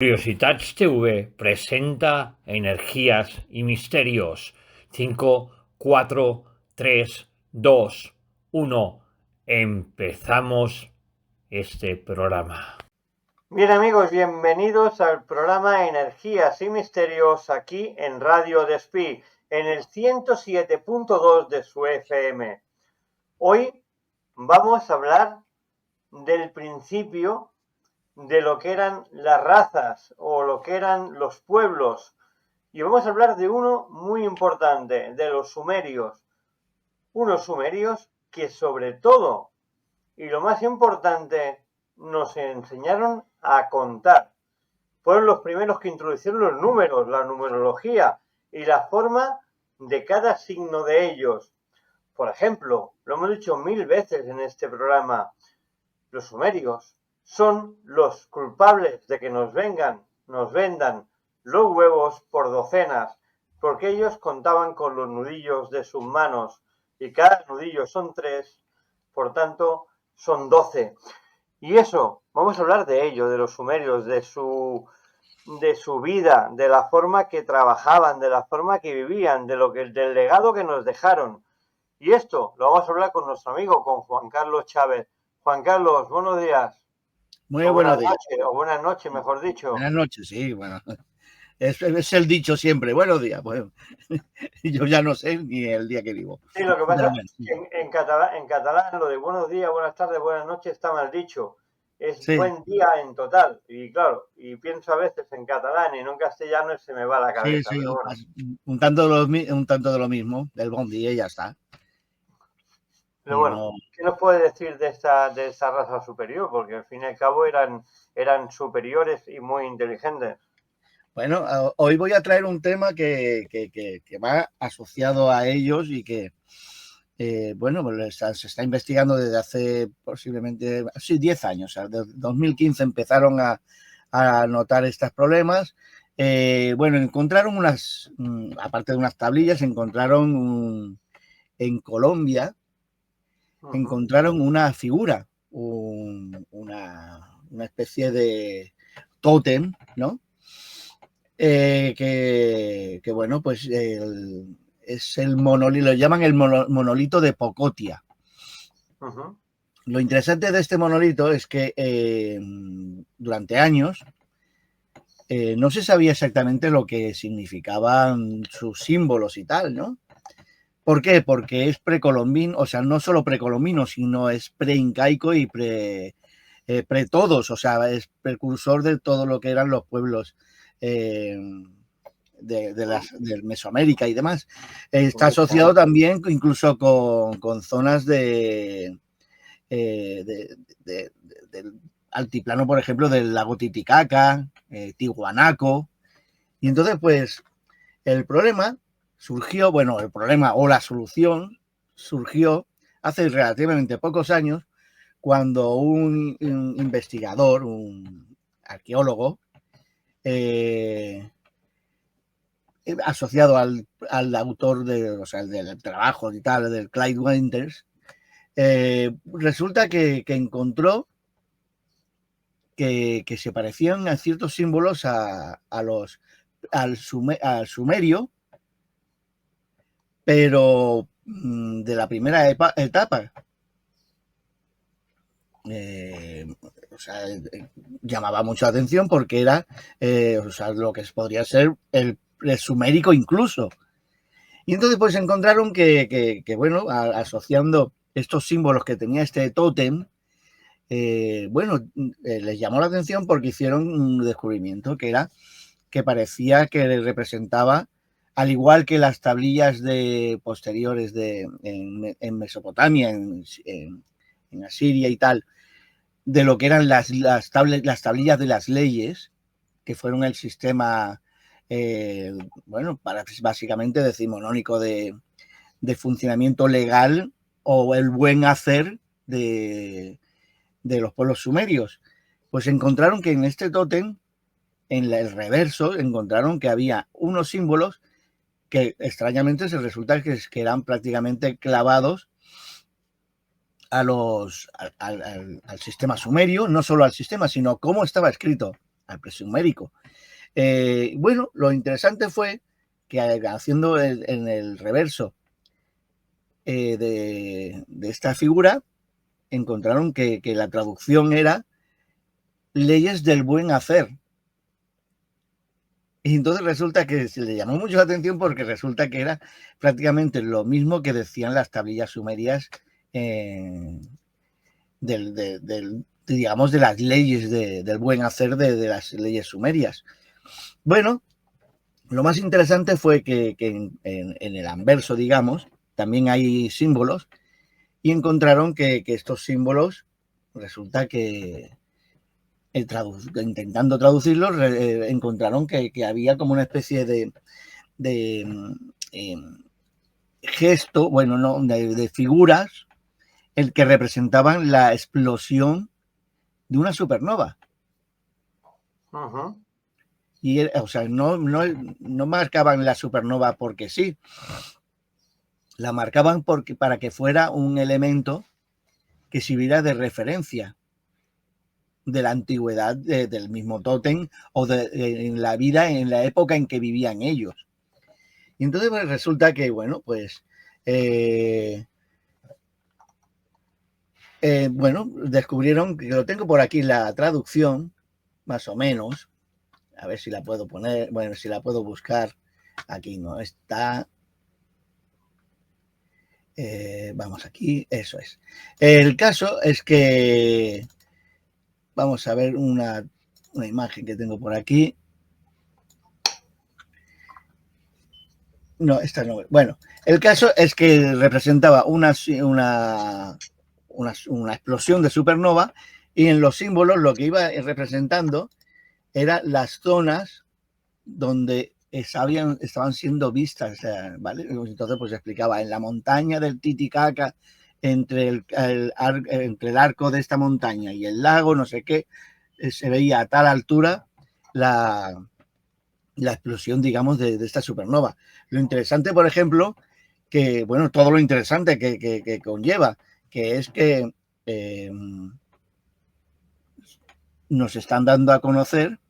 Curiositats TV presenta Energías y Misterios. 5, 4, 3, 2, 1. Empezamos este programa. Bien amigos, bienvenidos al programa Energías y Misterios aquí en Radio Despí, en el 107.2 de su FM. Hoy vamos a hablar del principio de lo que eran las razas o lo que eran los pueblos. Y vamos a hablar de uno muy importante, de los sumerios. Unos sumerios que sobre todo, y lo más importante, nos enseñaron a contar. Fueron los primeros que introdujeron los números, la numerología y la forma de cada signo de ellos. Por ejemplo, lo hemos dicho 1000 veces en este programa, los sumerios son los culpables de que nos vendan los huevos por docenas, porque ellos contaban con los nudillos de sus manos y cada nudillo son 3, por tanto son 12. Y eso, vamos a hablar de ello, de los sumerios, de su vida, de la forma que trabajaban, de la forma que vivían, del legado que nos dejaron. Y esto lo vamos a hablar con nuestro amigo, con Juan Carlos Chávez. Juan Carlos, buenos días. Muy buenos días. O buenas noches, mejor dicho. Buenas noches, sí, bueno. Es el dicho siempre, buenos días. Bueno, yo ya no sé ni el día que vivo. Sí, lo que pasa es que en catalán lo de buenos días, buenas tardes, buenas noches está mal dicho. Es sí. Buen día en total. Y claro, y pienso a veces en catalán y no en castellano y se me va la cabeza. Sí, pero bueno. un tanto de lo mismo, del buen día y ya está. Pero bueno, no... ¿qué nos puede decir de esta raza superior? Porque al fin y al cabo eran superiores y muy inteligentes. Bueno, hoy voy a traer un tema que va asociado a ellos y que, bueno, pues se está investigando desde hace posiblemente 10 años. O sea, desde 2015 empezaron a notar estos problemas. Bueno, encontraron aparte de unas tablillas, encontraron en Colombia, encontraron una figura, una especie de tótem, ¿no? Que bueno, pues es el monolito, lo llaman el monolito de Pocotia. Lo interesante de este monolito es que durante años no se sabía exactamente lo que significaban sus símbolos y tal, ¿no? ¿Por qué? Porque es precolombino, o sea, no solo precolombino, sino es preincaico y pre todos, o sea, es precursor de todo lo que eran los pueblos de Mesoamérica y demás. Está asociado también incluso con zonas del altiplano, por ejemplo, del lago Titicaca, Tiwanaco. Y entonces, pues, el problema surgió, bueno, el problema o la solución surgió hace relativamente pocos años cuando un investigador, un arqueólogo, asociado al autor del trabajo y tal, del Clyde Winters, resulta que encontró que se parecían a ciertos símbolos al sumerio, pero de la primera etapa. O sea, llamaba mucho la atención porque era o sea, lo que podría ser el sumérico incluso. Y entonces pues encontraron que bueno, asociando estos símbolos que tenía este tótem, bueno, les llamó la atención porque hicieron un descubrimiento que era que parecía que representaba, al igual que las tablillas posteriores en Mesopotamia, en Asiria y tal, de lo que eran las tablillas de las leyes, que fueron el sistema, bueno, básicamente decimonónico de funcionamiento legal o el buen hacer de los pueblos sumerios. Pues encontraron que en este tótem, en el reverso, encontraron que había unos símbolos que extrañamente se resulta que eran prácticamente clavados al sistema sumerio, no solo al sistema, sino cómo estaba escrito. al presumérico. Bueno, lo interesante fue que haciendo en el reverso de esta figura, encontraron que la traducción era leyes del buen hacer. Y entonces resulta que se le llamó mucho la atención porque resulta que era prácticamente lo mismo que decían las tablillas sumerias digamos, de las leyes del buen hacer de las leyes sumerias. Bueno, lo más interesante fue que en el anverso, digamos, también hay símbolos y encontraron que estos símbolos resulta que intentando traducirlos encontraron que había como una especie de gesto, bueno, no, de figuras el que representaban la explosión de una supernova. Y, o sea, no marcaban la supernova porque sí, la marcaban para que fuera un elemento que sirviera de referencia de la antigüedad del mismo tótem o en la vida, en la época en que vivían ellos. Y entonces pues, resulta que, bueno, pues bueno, descubrieron que lo tengo por aquí la traducción, más o menos. A ver si la puedo poner, bueno, si la puedo buscar. Aquí no está. Vamos aquí, eso es. El caso es que vamos a ver una imagen que tengo por aquí. No, esta no. Bueno, el caso es que representaba una explosión de supernova y en los símbolos lo que iba representando eran las zonas donde estaban siendo vistas, ¿vale? Entonces pues explicaba en la montaña del Titicaca, entre el arco de esta montaña y el lago, no sé qué, se veía a tal altura la explosión, digamos, de esta supernova. Lo interesante, por ejemplo, que, bueno, todo lo interesante que conlleva, que es que nos están dando a conocer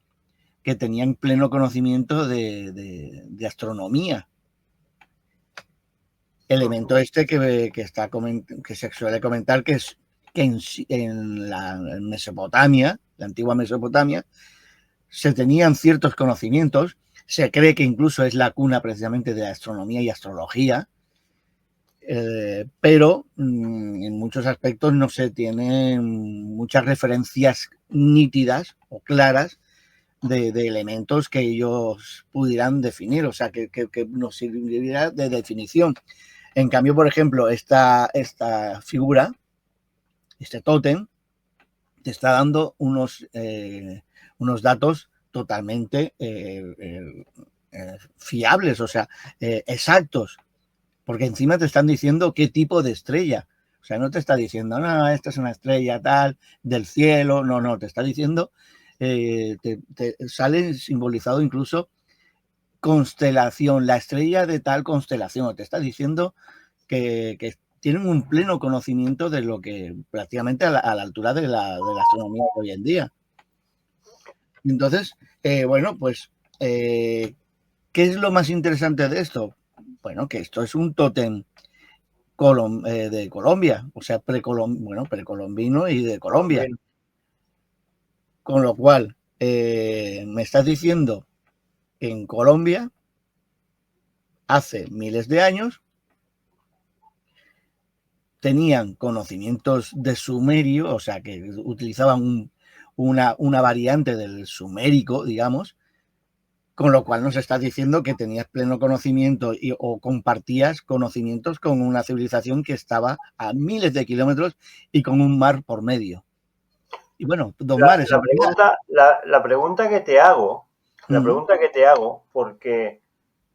que tenían pleno conocimiento de astronomía. Elemento este que se suele comentar que es que en la Mesopotamia, la antigua Mesopotamia, se tenían ciertos conocimientos. Se cree que incluso es la cuna precisamente de astronomía y astrología, pero en muchos aspectos no se tienen muchas referencias nítidas o claras de elementos que ellos pudieran definir, o sea, que nos sirviera de definición. En cambio, por ejemplo, esta figura, este tótem, te está dando unos datos totalmente fiables, o sea, exactos, porque encima te están diciendo qué tipo de estrella. O sea, no te está diciendo, no, esta es una estrella tal del cielo, no, te está diciendo, te sale simbolizado incluso constelación, la estrella de tal constelación, te está diciendo que tienen un pleno conocimiento de lo que prácticamente a la altura de la astronomía de hoy en día. Entonces, bueno, pues, ¿qué es lo más interesante de esto? Bueno, que esto es un tótem de Colombia, o sea, precolombino y de Colombia. Con lo cual, me estás diciendo que en Colombia, hace miles de años, tenían conocimientos de sumerio, o sea, que utilizaban una variante del sumérico, digamos, con lo cual nos estás diciendo que tenías pleno conocimiento o compartías conocimientos con una civilización que estaba a miles de kilómetros y con un mar por medio. Y bueno, dos mares. La pregunta que te hago, porque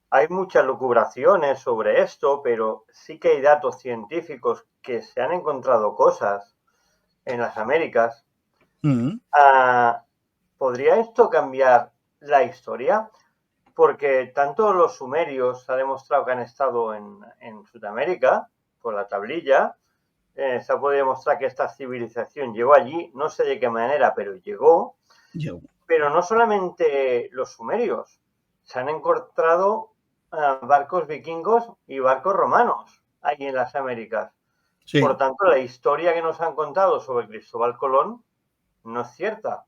hay muchas lucubraciones sobre esto, pero sí que hay datos científicos que se han encontrado cosas en las Américas. ¿Podría esto cambiar la historia? Porque tanto los sumerios ha demostrado que han estado en Sudamérica, por la tablilla, se ha podido demostrar que esta civilización llegó allí, no sé de qué manera, pero llegó. Pero no solamente los sumerios, se han encontrado barcos vikingos y barcos romanos ahí en las Américas. Sí. Por tanto, la historia que nos han contado sobre Cristóbal Colón no es cierta.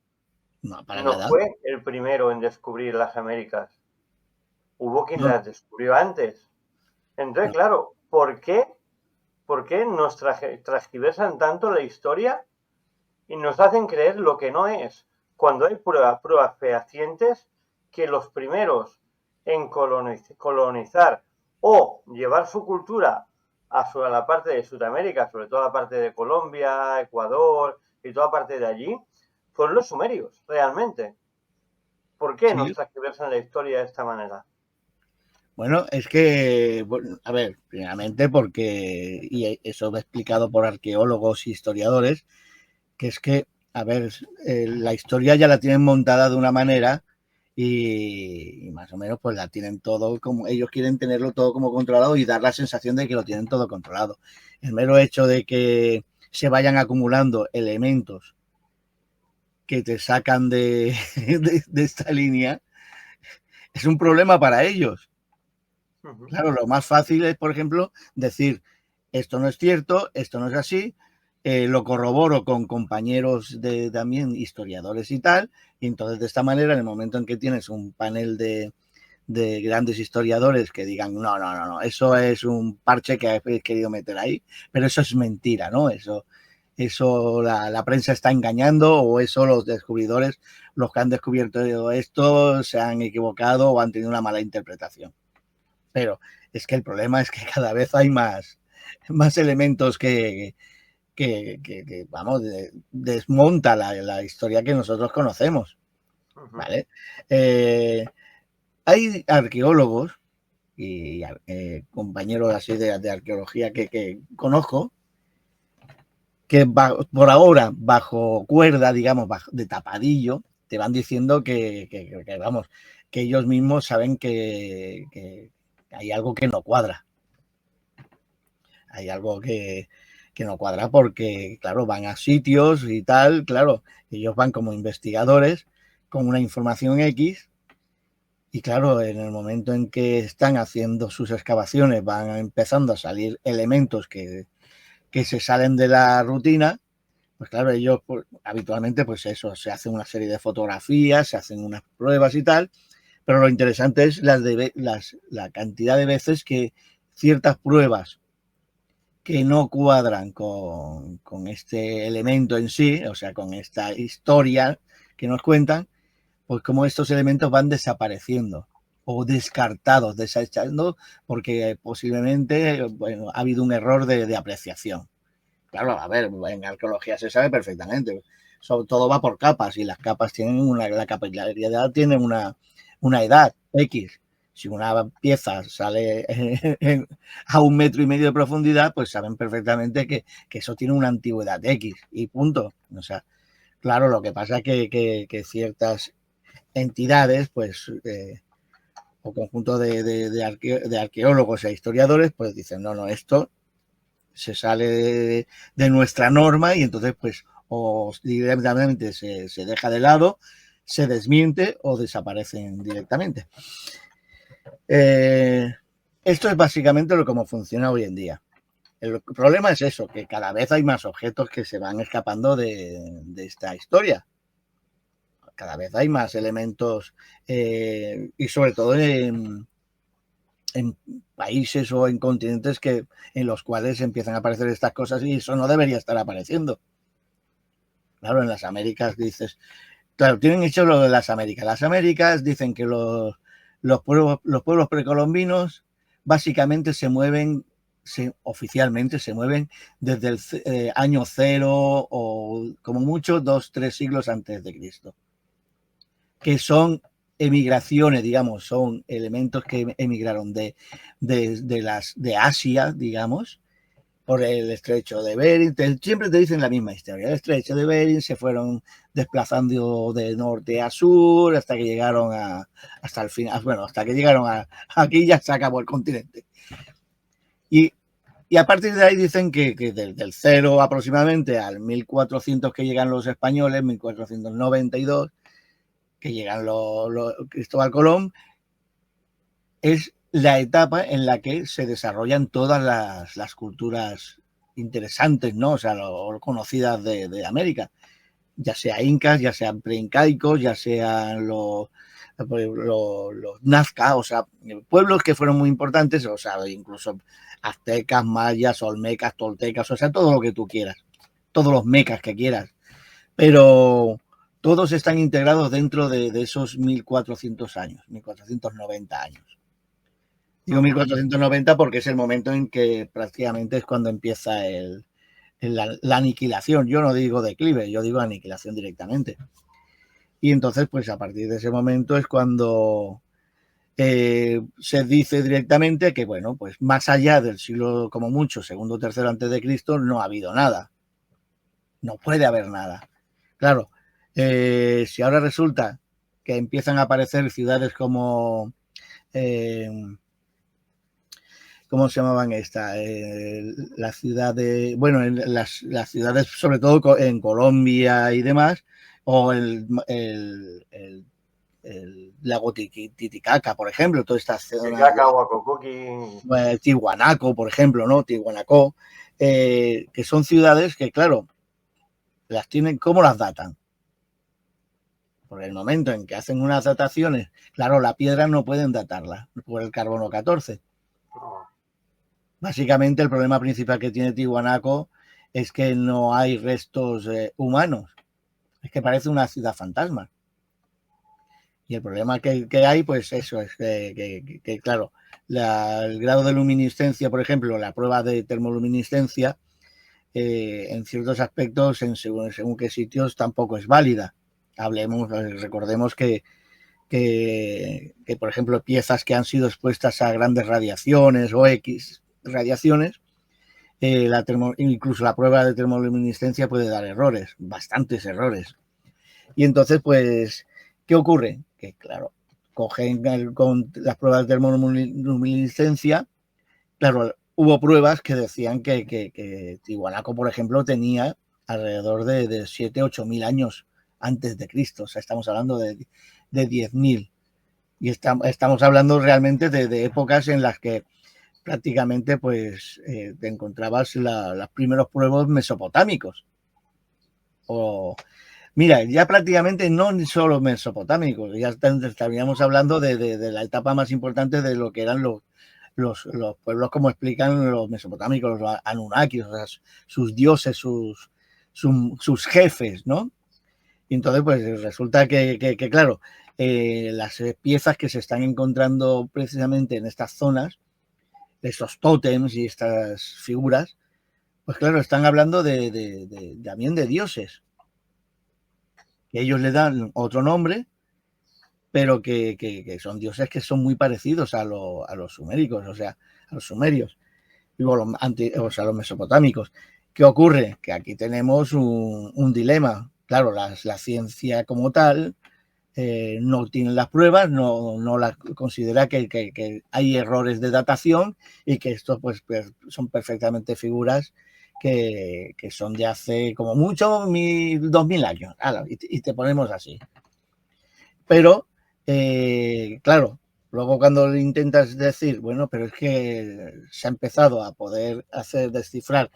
No, para No nada. fue el primero en descubrir las Américas. Hubo quien No, las descubrió antes. Entonces, no. claro, ¿por qué nos transgiversan tanto la historia y nos hacen creer lo que no es? Cuando hay pruebas fehacientes que los primeros en colonizar o llevar su cultura a la parte de Sudamérica, sobre todo la parte de Colombia, Ecuador y toda parte de allí, fueron los sumerios, realmente. ¿Por qué nos Sí. transgiversan la historia de esta manera? Bueno, es que, bueno, a ver, primeramente porque, y eso va explicado por arqueólogos y historiadores, que es que, a ver, la historia ya la tienen montada de una manera y más o menos pues la tienen todo como ellos quieren tenerlo todo como controlado y dar la sensación de que lo tienen todo controlado. El mero hecho de que se vayan acumulando elementos que te sacan de esta línea es un problema para ellos. Claro, lo más fácil es, por ejemplo, decir, esto no es cierto, esto no es así, lo corroboro con compañeros de también historiadores y tal, y entonces de esta manera, en el momento en que tienes un panel de grandes historiadores que digan, no, no, no, no, eso es un parche que habéis querido meter ahí, pero eso es mentira, ¿no? Eso la prensa está engañando o eso los descubridores, los que han descubierto esto, se han equivocado o han tenido una mala interpretación. Pero es que el problema es que cada vez hay más elementos que vamos, desmonta la historia que nosotros conocemos, ¿vale? Hay arqueólogos y compañeros así de arqueología que conozco que por ahora, bajo cuerda, digamos, de tapadillo, te van diciendo vamos, que ellos mismos saben que hay algo que no cuadra. Hay algo que no cuadra porque, claro, van a sitios y tal, claro, ellos van como investigadores con una información X y, claro, en el momento en que están haciendo sus excavaciones van empezando a salir elementos que se salen de la rutina, pues claro, ellos pues, habitualmente pues eso, se hacen una serie de fotografías, se hacen unas pruebas y tal, pero lo interesante es la cantidad de veces que ciertas pruebas que no cuadran con este elemento en sí, o sea, con esta historia que nos cuentan, pues como estos elementos van desapareciendo o descartados, desechando, porque posiblemente bueno, ha habido un error de apreciación. Claro, a ver, en arqueología se sabe perfectamente, todo va por capas y las capas tienen la capilaridad tiene una edad X. Si una pieza sale a 1,5 metros de profundidad, pues saben perfectamente que eso tiene una antigüedad X y punto. O sea, claro, lo que pasa es que ciertas entidades, pues, o conjunto de arqueólogos e historiadores, pues dicen, no, no, esto se sale de nuestra norma y entonces, pues, o directamente se deja de lado, se desmiente o desaparecen directamente. Esto es básicamente lo como funciona hoy en día. El problema es eso, que cada vez hay más objetos que se van escapando de esta historia. Cada vez hay más elementos y sobre todo en países o en continentes en los cuales empiezan a aparecer estas cosas y eso no debería estar apareciendo. Claro, en las Américas dices, claro, tienen hecho lo de las Américas. Las Américas dicen que los pueblos precolombinos básicamente se mueven, oficialmente se mueven desde el año 0 o como mucho 2-3 siglos antes de Cristo. Que son emigraciones, digamos, son elementos que emigraron de Asia, digamos, por el estrecho de Bering. Siempre te dicen la misma historia. El estrecho de Bering se fueron desplazando de norte a sur hasta que llegaron hasta el final, bueno, hasta que llegaron aquí ya se acabó el continente. Y a partir de ahí dicen que del 0 aproximadamente al 1400 que llegan los españoles, 1492, que llegan Cristóbal Colón, es la etapa en la que se desarrollan todas las culturas interesantes, ¿no? O sea, lo conocidas de América, ya sea incas, ya sean preincaicos, ya sean los nazca, o sea, pueblos que fueron muy importantes, o sea, incluso aztecas, mayas, olmecas, toltecas, o sea, todo lo que tú quieras, todos los mecas que quieras, pero todos están integrados dentro de esos 1400 años, 1490 años. Digo 1490 porque es el momento en que prácticamente es cuando empieza la aniquilación. Yo no digo declive, yo digo aniquilación directamente. Y entonces, pues a partir de ese momento es cuando se dice directamente que, bueno, pues más allá del siglo, como mucho, segundo o tercero antes de Cristo, no ha habido nada. No puede haber nada. Claro, si ahora resulta que empiezan a aparecer ciudades como... ¿cómo se llamaban estas? La ciudad de, bueno, las ciudades sobre todo en Colombia y demás, o el lago Titicaca, por ejemplo, toda esta zona, Tiwanaku, por ejemplo, ¿no? Tiwanaku, que son ciudades que, claro, las tienen, ¿cómo las datan? Por el momento en que hacen unas dataciones, claro, la piedra no pueden datarla por el carbono 14. Básicamente el problema principal que tiene Tiwanaku es que no hay restos humanos. Es que parece una ciudad fantasma. Y el problema que hay, pues eso, es que claro, el grado de luminiscencia, por ejemplo, la prueba de termoluminiscencia, en ciertos aspectos, según qué sitios, tampoco es válida. Recordemos que, por ejemplo, piezas que han sido expuestas a grandes radiaciones o X radiaciones, incluso la prueba de termoluminiscencia puede dar errores, bastantes errores. Y entonces, pues, ¿qué ocurre? Que, claro, cogen con las pruebas de termoluminiscencia, claro, hubo pruebas que decían que Tiwanaku, por ejemplo, tenía alrededor de 7-8 mil años antes de Cristo. O sea, estamos hablando de 10.000. Y estamos hablando realmente de épocas en las que prácticamente pues te encontrabas los primeros pueblos mesopotámicos. Mira, ya prácticamente no solo mesopotámicos, ya estaríamos hablando de la etapa más importante de lo que eran los pueblos, como explican los mesopotámicos, los anunnakis, o sea, sus dioses, sus jefes, ¿no? Y entonces, pues resulta que claro, las piezas que se están encontrando precisamente en estas zonas, estos tótems y estas figuras, pues claro, están hablando también de dioses, que ellos le dan otro nombre, pero que son dioses que son muy parecidos a los suméricos, o sea, a los sumerios, digo, o sea, los mesopotámicos. ¿Qué ocurre? Que aquí tenemos un dilema. Claro, la ciencia como tal no tiene las pruebas, no la considera que hay errores de datación y que estos pues son perfectamente figuras que son de hace como mucho 2000 años. Y te ponemos así. Pero, claro, luego cuando intentas decir, bueno, pero es que se ha empezado a poder descifrar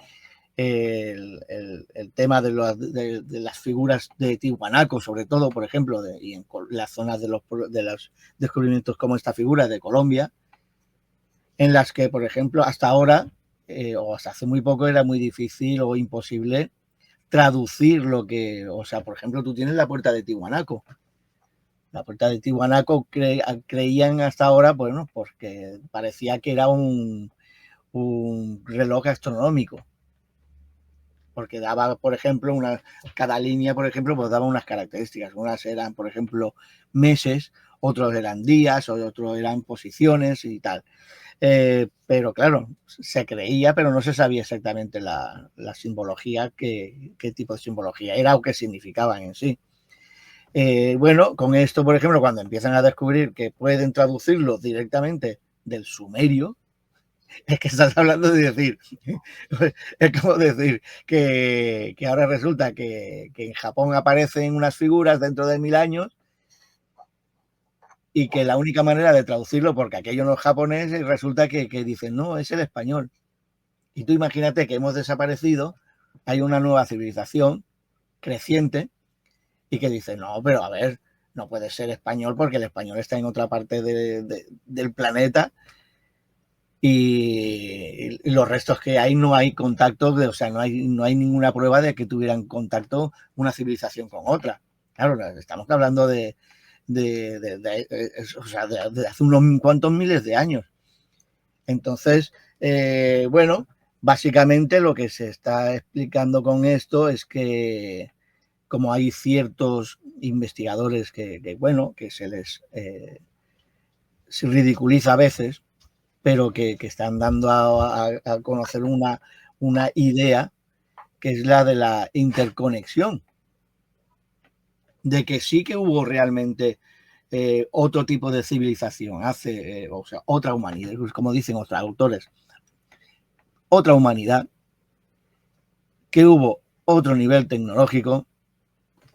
el tema de las figuras de Tiwanaku, sobre todo, por ejemplo, y en las zonas de los descubrimientos como esta figura de Colombia, en las que, por ejemplo, hasta ahora, o hasta hace muy poco, era muy difícil o imposible traducir o sea, por ejemplo, tú tienes la puerta de Tiwanaku. La puerta de Tiwanaku creían hasta ahora, bueno, porque parecía que era un reloj astronómico. Porque daba, por ejemplo, cada línea, por ejemplo, pues daba unas características. Unas eran, por ejemplo, meses, otros eran días, otros eran posiciones y tal. Pero claro, se creía, pero no se sabía exactamente la simbología, qué tipo de simbología era o qué significaban en sí. Bueno, con esto, por ejemplo, cuando empiezan a descubrir que pueden traducirlo directamente del sumerio, es que estás hablando de decir, es como decir que ahora resulta que en Japón aparecen unas figuras dentro de 1000 años y que la única manera de traducirlo, porque aquello no es japonés, y resulta que dicen, no, es el español. Y tú imagínate que hemos desaparecido, hay una nueva civilización creciente y que dice, no, pero a ver, no puede ser español porque el español está en otra parte del planeta y los restos que hay no hay contacto, o sea, no hay ninguna prueba de que tuvieran contacto una civilización con otra. Claro, estamos hablando de hace unos cuantos miles de años. Entonces, bueno, básicamente lo que se está explicando con esto es que como hay ciertos investigadores bueno, que se les se ridiculiza a veces, pero que están dando a conocer una idea que es la de la interconexión, de que sí que hubo realmente otro tipo de civilización, o sea, otra humanidad, como dicen otros autores, otra humanidad, que hubo otro nivel tecnológico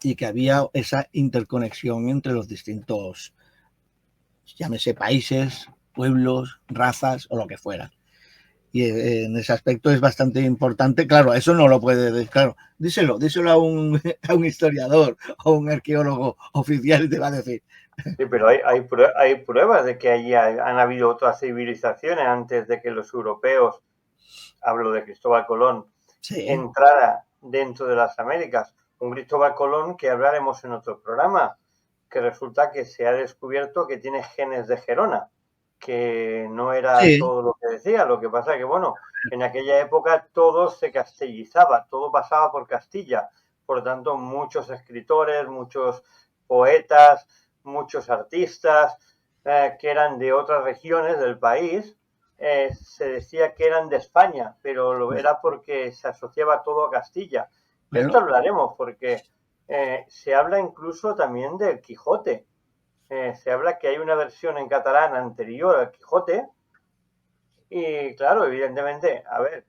y que había esa interconexión entre los distintos, llámese países, pueblos, razas o lo que fuera. Y en ese aspecto es bastante importante. Claro, eso no lo puede decir, claro, díselo a un historiador o un arqueólogo oficial y te va a decir. Sí, pero hay pruebas de que allí han habido otras civilizaciones antes de que los europeos, hablo de Cristóbal Colón, Sí. entrara dentro de las Américas. Un Cristóbal Colón que hablaremos en otro programa, que resulta que se ha descubierto que tiene genes de Gerona, que no era Sí. todo lo que decía. Lo que pasa es que, bueno, en aquella época todo se castellizaba, todo pasaba por Castilla. Por lo tanto, muchos escritores, muchos poetas, muchos artistas que eran de otras regiones del país, se decía que eran de España, pero era porque se asociaba todo a Castilla. De esto hablaremos, porque se habla incluso también del Quijote. Se habla que hay una versión en catalán anterior al Quijote. Y claro, evidentemente, a ver,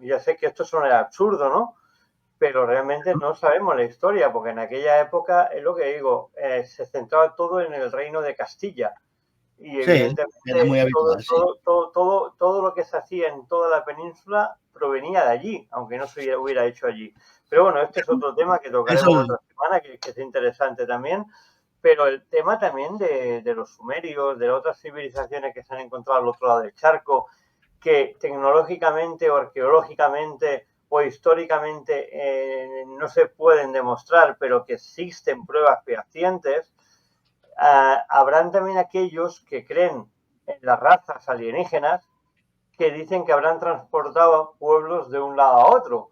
ya sé que esto suena absurdo, ¿no? Pero realmente no sabemos la historia, porque en aquella época, es lo que digo, se centraba todo en el reino de Castilla. Y Sí, era muy evidentemente habitual, sí. todo lo que se hacía en toda la península provenía de allí, aunque no se hubiera hecho allí. Pero bueno, este es otro tema que tocaremos Eso, otra semana, que es interesante también. Pero el tema también de los sumerios, de otras civilizaciones que se han encontrado al otro lado del charco, que tecnológicamente o arqueológicamente o históricamente no se pueden demostrar, pero que existen pruebas fehacientes. Habrán también aquellos que creen en las razas alienígenas que dicen que habrán transportado pueblos de un lado a otro.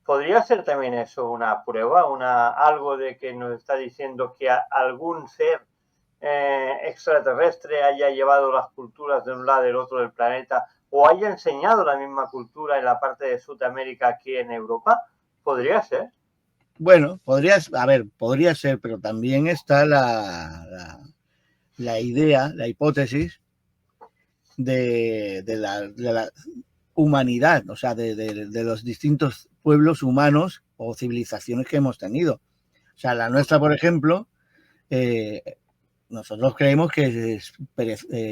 ¿Podría ser también eso una prueba, algo de que nos está diciendo que algún ser extraterrestre haya llevado las culturas de un lado del otro del planeta o haya enseñado la misma cultura en la parte de Sudamérica aquí en Europa? ¿Podría ser? bueno, podría ser, pero también está la idea, la hipótesis de la humanidad, o sea, de los distintos pueblos humanos o civilizaciones que hemos tenido. O sea, la nuestra, por ejemplo, nosotros creemos que es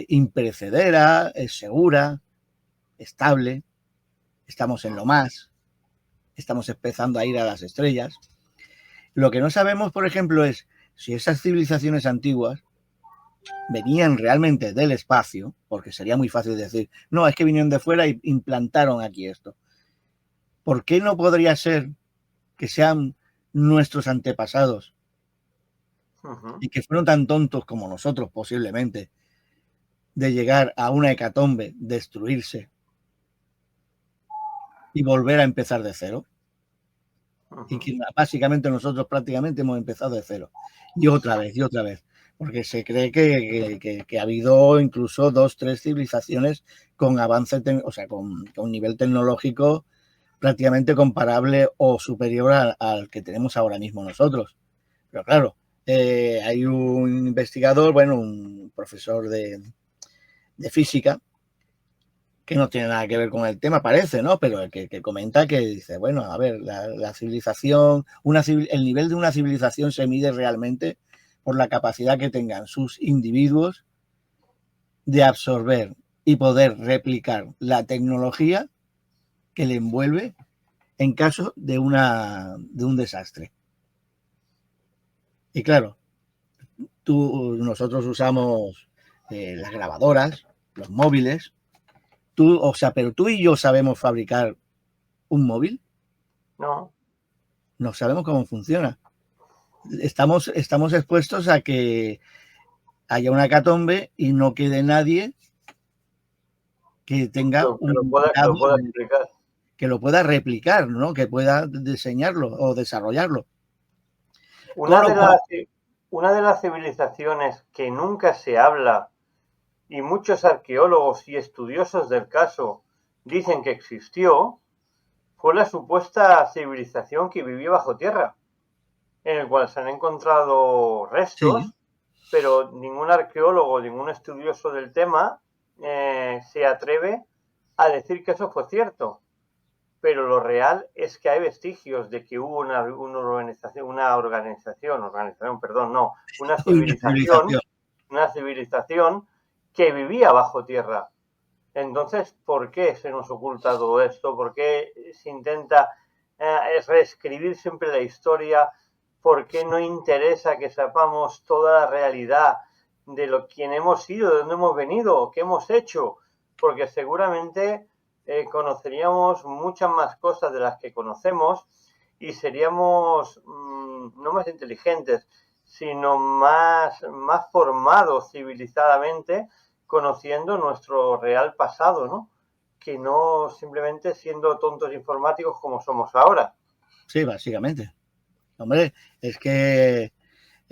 imperecedera, es segura, estable, estamos en lo más, estamos empezando a ir a las estrellas. Lo que no sabemos, por ejemplo, es si esas civilizaciones antiguas venían realmente del espacio, porque sería muy fácil decir, no, es que vinieron de fuera y implantaron aquí esto. ¿Por qué no podría ser que sean nuestros antepasados y que fueron tan tontos como nosotros posiblemente de llegar a una hecatombe, destruirse y volver a empezar de cero? Y que básicamente nosotros prácticamente hemos empezado de cero. Y otra vez. Porque se cree que ha habido incluso 2, 3 civilizaciones con avance, o sea, con nivel tecnológico prácticamente comparable o superior al que tenemos ahora mismo nosotros. Pero claro, hay un investigador, bueno, un profesor de física, que no tiene nada que ver con el tema, parece, ¿no? Pero que comenta que dice, bueno, a ver, la civilización, el nivel de una civilización se mide realmente por la capacidad que tengan sus individuos de absorber y poder replicar la tecnología que le envuelve en caso de un desastre. Y claro, nosotros usamos las grabadoras, los móviles. Pero tú y yo sabemos fabricar un móvil. No. No sabemos cómo funciona. Estamos expuestos a que haya una hecatombe y no quede nadie que tenga que lo pueda replicar, ¿no? Que pueda diseñarlo o desarrollarlo. Una de las civilizaciones que nunca se habla y muchos arqueólogos y estudiosos del caso dicen que existió fue la supuesta civilización que vivía bajo tierra, en el cual se han encontrado restos, sí, pero ningún arqueólogo, ningún estudioso del tema se atreve a decir que eso fue cierto. Pero lo real es que hay vestigios de que hubo una civilización que vivía bajo tierra. Entonces, ¿por qué se nos oculta todo esto? ¿Por qué se intenta reescribir siempre la historia? ¿Por qué no interesa que sepamos toda la realidad de quién hemos sido, de dónde hemos venido, qué hemos hecho? Porque seguramente conoceríamos muchas más cosas de las que conocemos y seríamos no más inteligentes, sino más formados civilizadamente, conociendo nuestro real pasado, ¿no? Que no simplemente siendo tontos informáticos como somos ahora. Sí, básicamente. Hombre, es que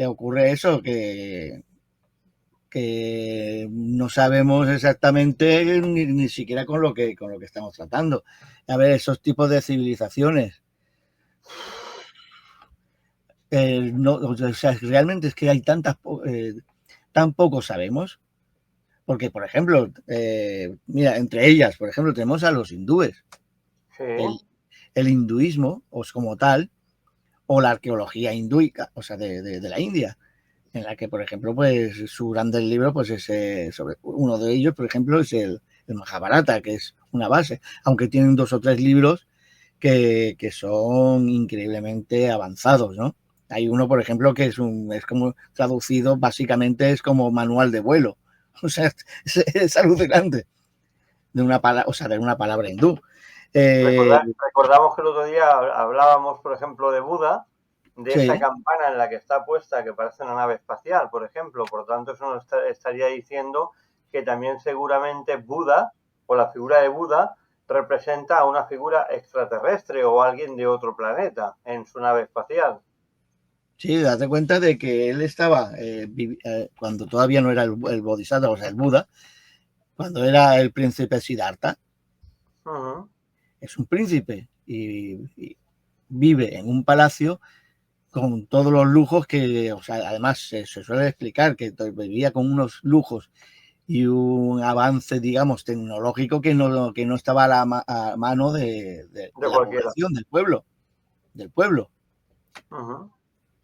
ocurre eso, que no sabemos exactamente ni siquiera con lo que estamos tratando. A ver, esos tipos de civilizaciones. No, o sea, realmente es que hay tan poco sabemos. Porque, por ejemplo, mira, entre ellas, por ejemplo, tenemos a los hindúes. Sí. El hinduismo, como tal, o la arqueología hindúica, o sea, de la India, en la que, por ejemplo, pues su grande libro, pues es sobre uno de ellos, por ejemplo, es el Mahabharata, que es una base, aunque tienen 2 o 3 libros que son increíblemente avanzados, ¿no? Hay uno, por ejemplo, que es como traducido, básicamente es como manual de vuelo. O sea, es alucinante. De una palabra hindú. Recordamos que el otro día hablábamos, por ejemplo, de Buda, de sí, esa campana en la que está puesta, que parece una nave espacial, por ejemplo. Por lo tanto, eso nos estaría diciendo que también seguramente Buda, o la figura de Buda, representa a una figura extraterrestre o alguien de otro planeta en su nave espacial. Sí, date cuenta de que él estaba, cuando todavía no era el Bodhisattva, o sea, el Buda, cuando era el príncipe Siddhartha. Es un príncipe y vive en un palacio con todos los lujos que, o sea, además se suele explicar que vivía con unos lujos y un avance, digamos, tecnológico que no estaba a mano de la población, del pueblo.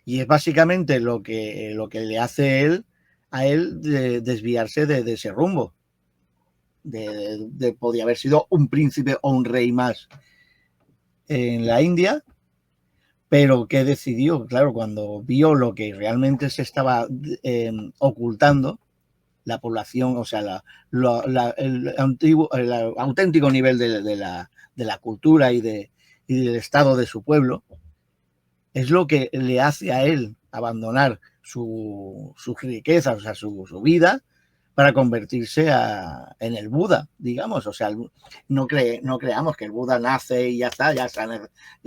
Y es básicamente lo que le hace a él desviarse de ese rumbo. Podía haber sido un príncipe o un rey más en la India, pero que decidió, claro, cuando vio lo que realmente se estaba ocultando, la población, o sea, el auténtico nivel de la cultura y del estado de su pueblo, es lo que le hace a él abandonar sus riquezas, o sea, su vida, para convertirse en el Buda, digamos. O sea, no creamos que el Buda nace y ya está, ya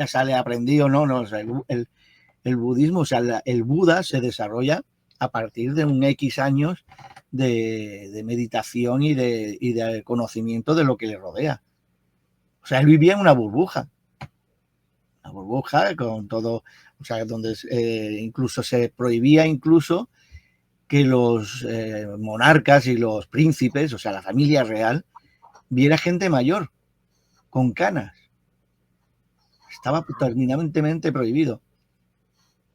sale aprendido, no, o sea, el budismo, o sea, el Buda se desarrolla a partir de un X años de meditación y de conocimiento de lo que le rodea. O sea, él vivía en una burbuja con todo, o sea, donde incluso se prohibía que los monarcas y los príncipes, o sea, la familia real, viera gente mayor, con canas. Estaba terminantemente prohibido.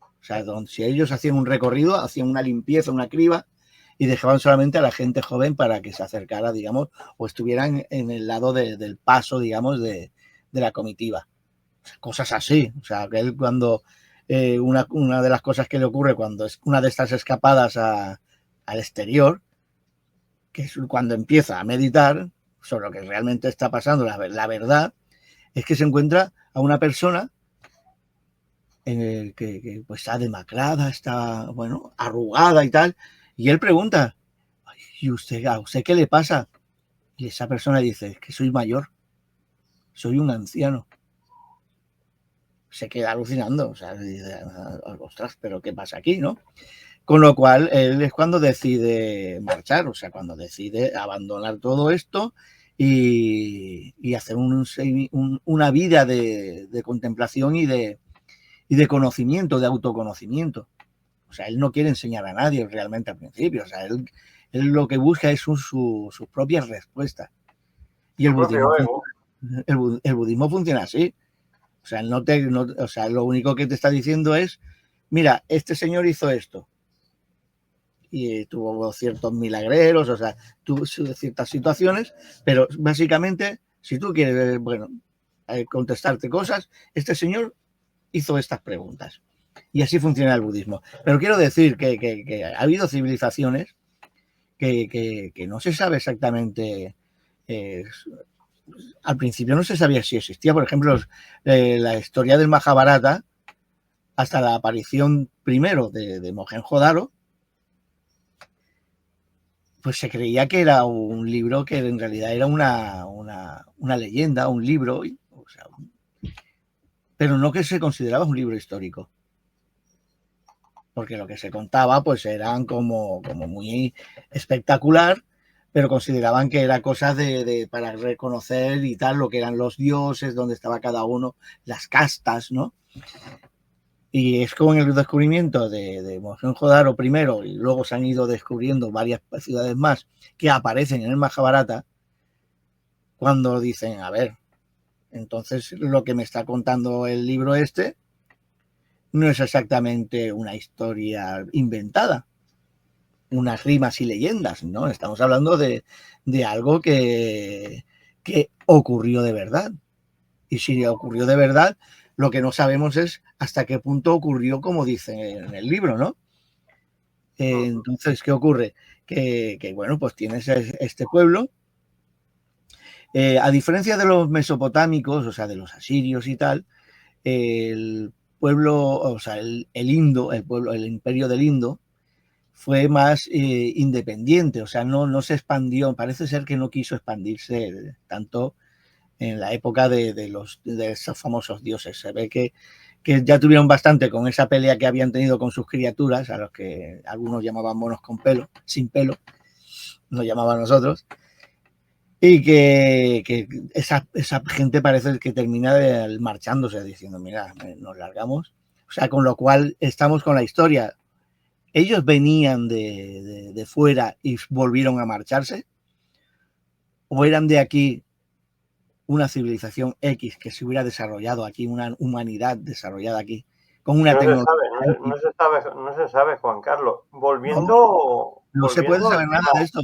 O O sea, si ellos hacían un recorrido, hacían una limpieza, una criba, y dejaban solamente a la gente joven para que se acercara, digamos, o estuvieran en el lado del paso, digamos, de la comitiva. O sea, cosas así. O sea, que él cuando una de las cosas que le ocurre cuando es una de estas escapadas al exterior, que es cuando empieza a meditar sobre lo que realmente está pasando, la verdad, es que se encuentra a una persona que pues está demacrada, está, bueno, arrugada y tal, y él pregunta, ¿y a usted qué le pasa? Y esa persona dice, que soy mayor, soy un anciano. Se queda alucinando, o sea, dice, ostras, pero ¿qué pasa aquí, no? Con lo cual, él es cuando decide marchar, o sea, cuando decide abandonar todo esto y hacer una vida de contemplación y de conocimiento, de autoconocimiento. O sea, él no quiere enseñar a nadie realmente al principio, o sea, él lo que busca es sus propias respuestas. Y el budismo funciona así. O sea, o sea, lo único que te está diciendo es, mira, este señor hizo esto y tuvo ciertos milagreros, o sea, tuvo ciertas situaciones, pero básicamente, si tú quieres, bueno, contestarte cosas, este señor hizo estas preguntas. Y así funciona el budismo. Pero quiero decir que ha habido civilizaciones que no se sabe exactamente... al principio no se sabía si existía. Por ejemplo, la historia del Mahabharata, hasta la aparición primero de Mohenjo-Daro, pues se creía que era un libro que en realidad era una leyenda, un libro, o sea, pero no que se consideraba un libro histórico. Porque lo que se contaba pues eran como muy espectacular, pero consideraban que era cosas para reconocer y tal lo que eran los dioses, donde estaba cada uno, las castas, ¿no? Y es como en el descubrimiento de Mohenjo-Daro primero, y luego se han ido descubriendo varias ciudades más que aparecen en el Mahabharata, cuando dicen, a ver, entonces lo que me está contando el libro este no es exactamente una historia inventada, unas rimas y leyendas, ¿no? Estamos hablando de algo que ocurrió de verdad. Y si ocurrió de verdad, lo que no sabemos es hasta qué punto ocurrió como dice en el libro, ¿no? Entonces, ¿qué ocurre? Que bueno, pues tienes este pueblo. A diferencia de los mesopotámicos, o sea, de los asirios y tal, el pueblo, o sea, el Indo, el imperio del Indo, fue más independiente, o sea, no se expandió, parece ser que no quiso expandirse tanto en la época de esos famosos dioses. Se ve que ya tuvieron bastante con esa pelea que habían tenido con sus criaturas, a los que algunos llamaban monos con pelo, sin pelo, nos llamaban nosotros, y que esa gente parece que termina marchándose, diciendo, mira, nos largamos. O sea, con lo cual estamos con la historia. ¿Ellos venían de fuera y volvieron a marcharse? ¿O eran de aquí una civilización X que se hubiera desarrollado aquí, una humanidad desarrollada aquí, con una tecnología? No se sabe, Juan Carlos. Volviendo se puede saber nada de esto.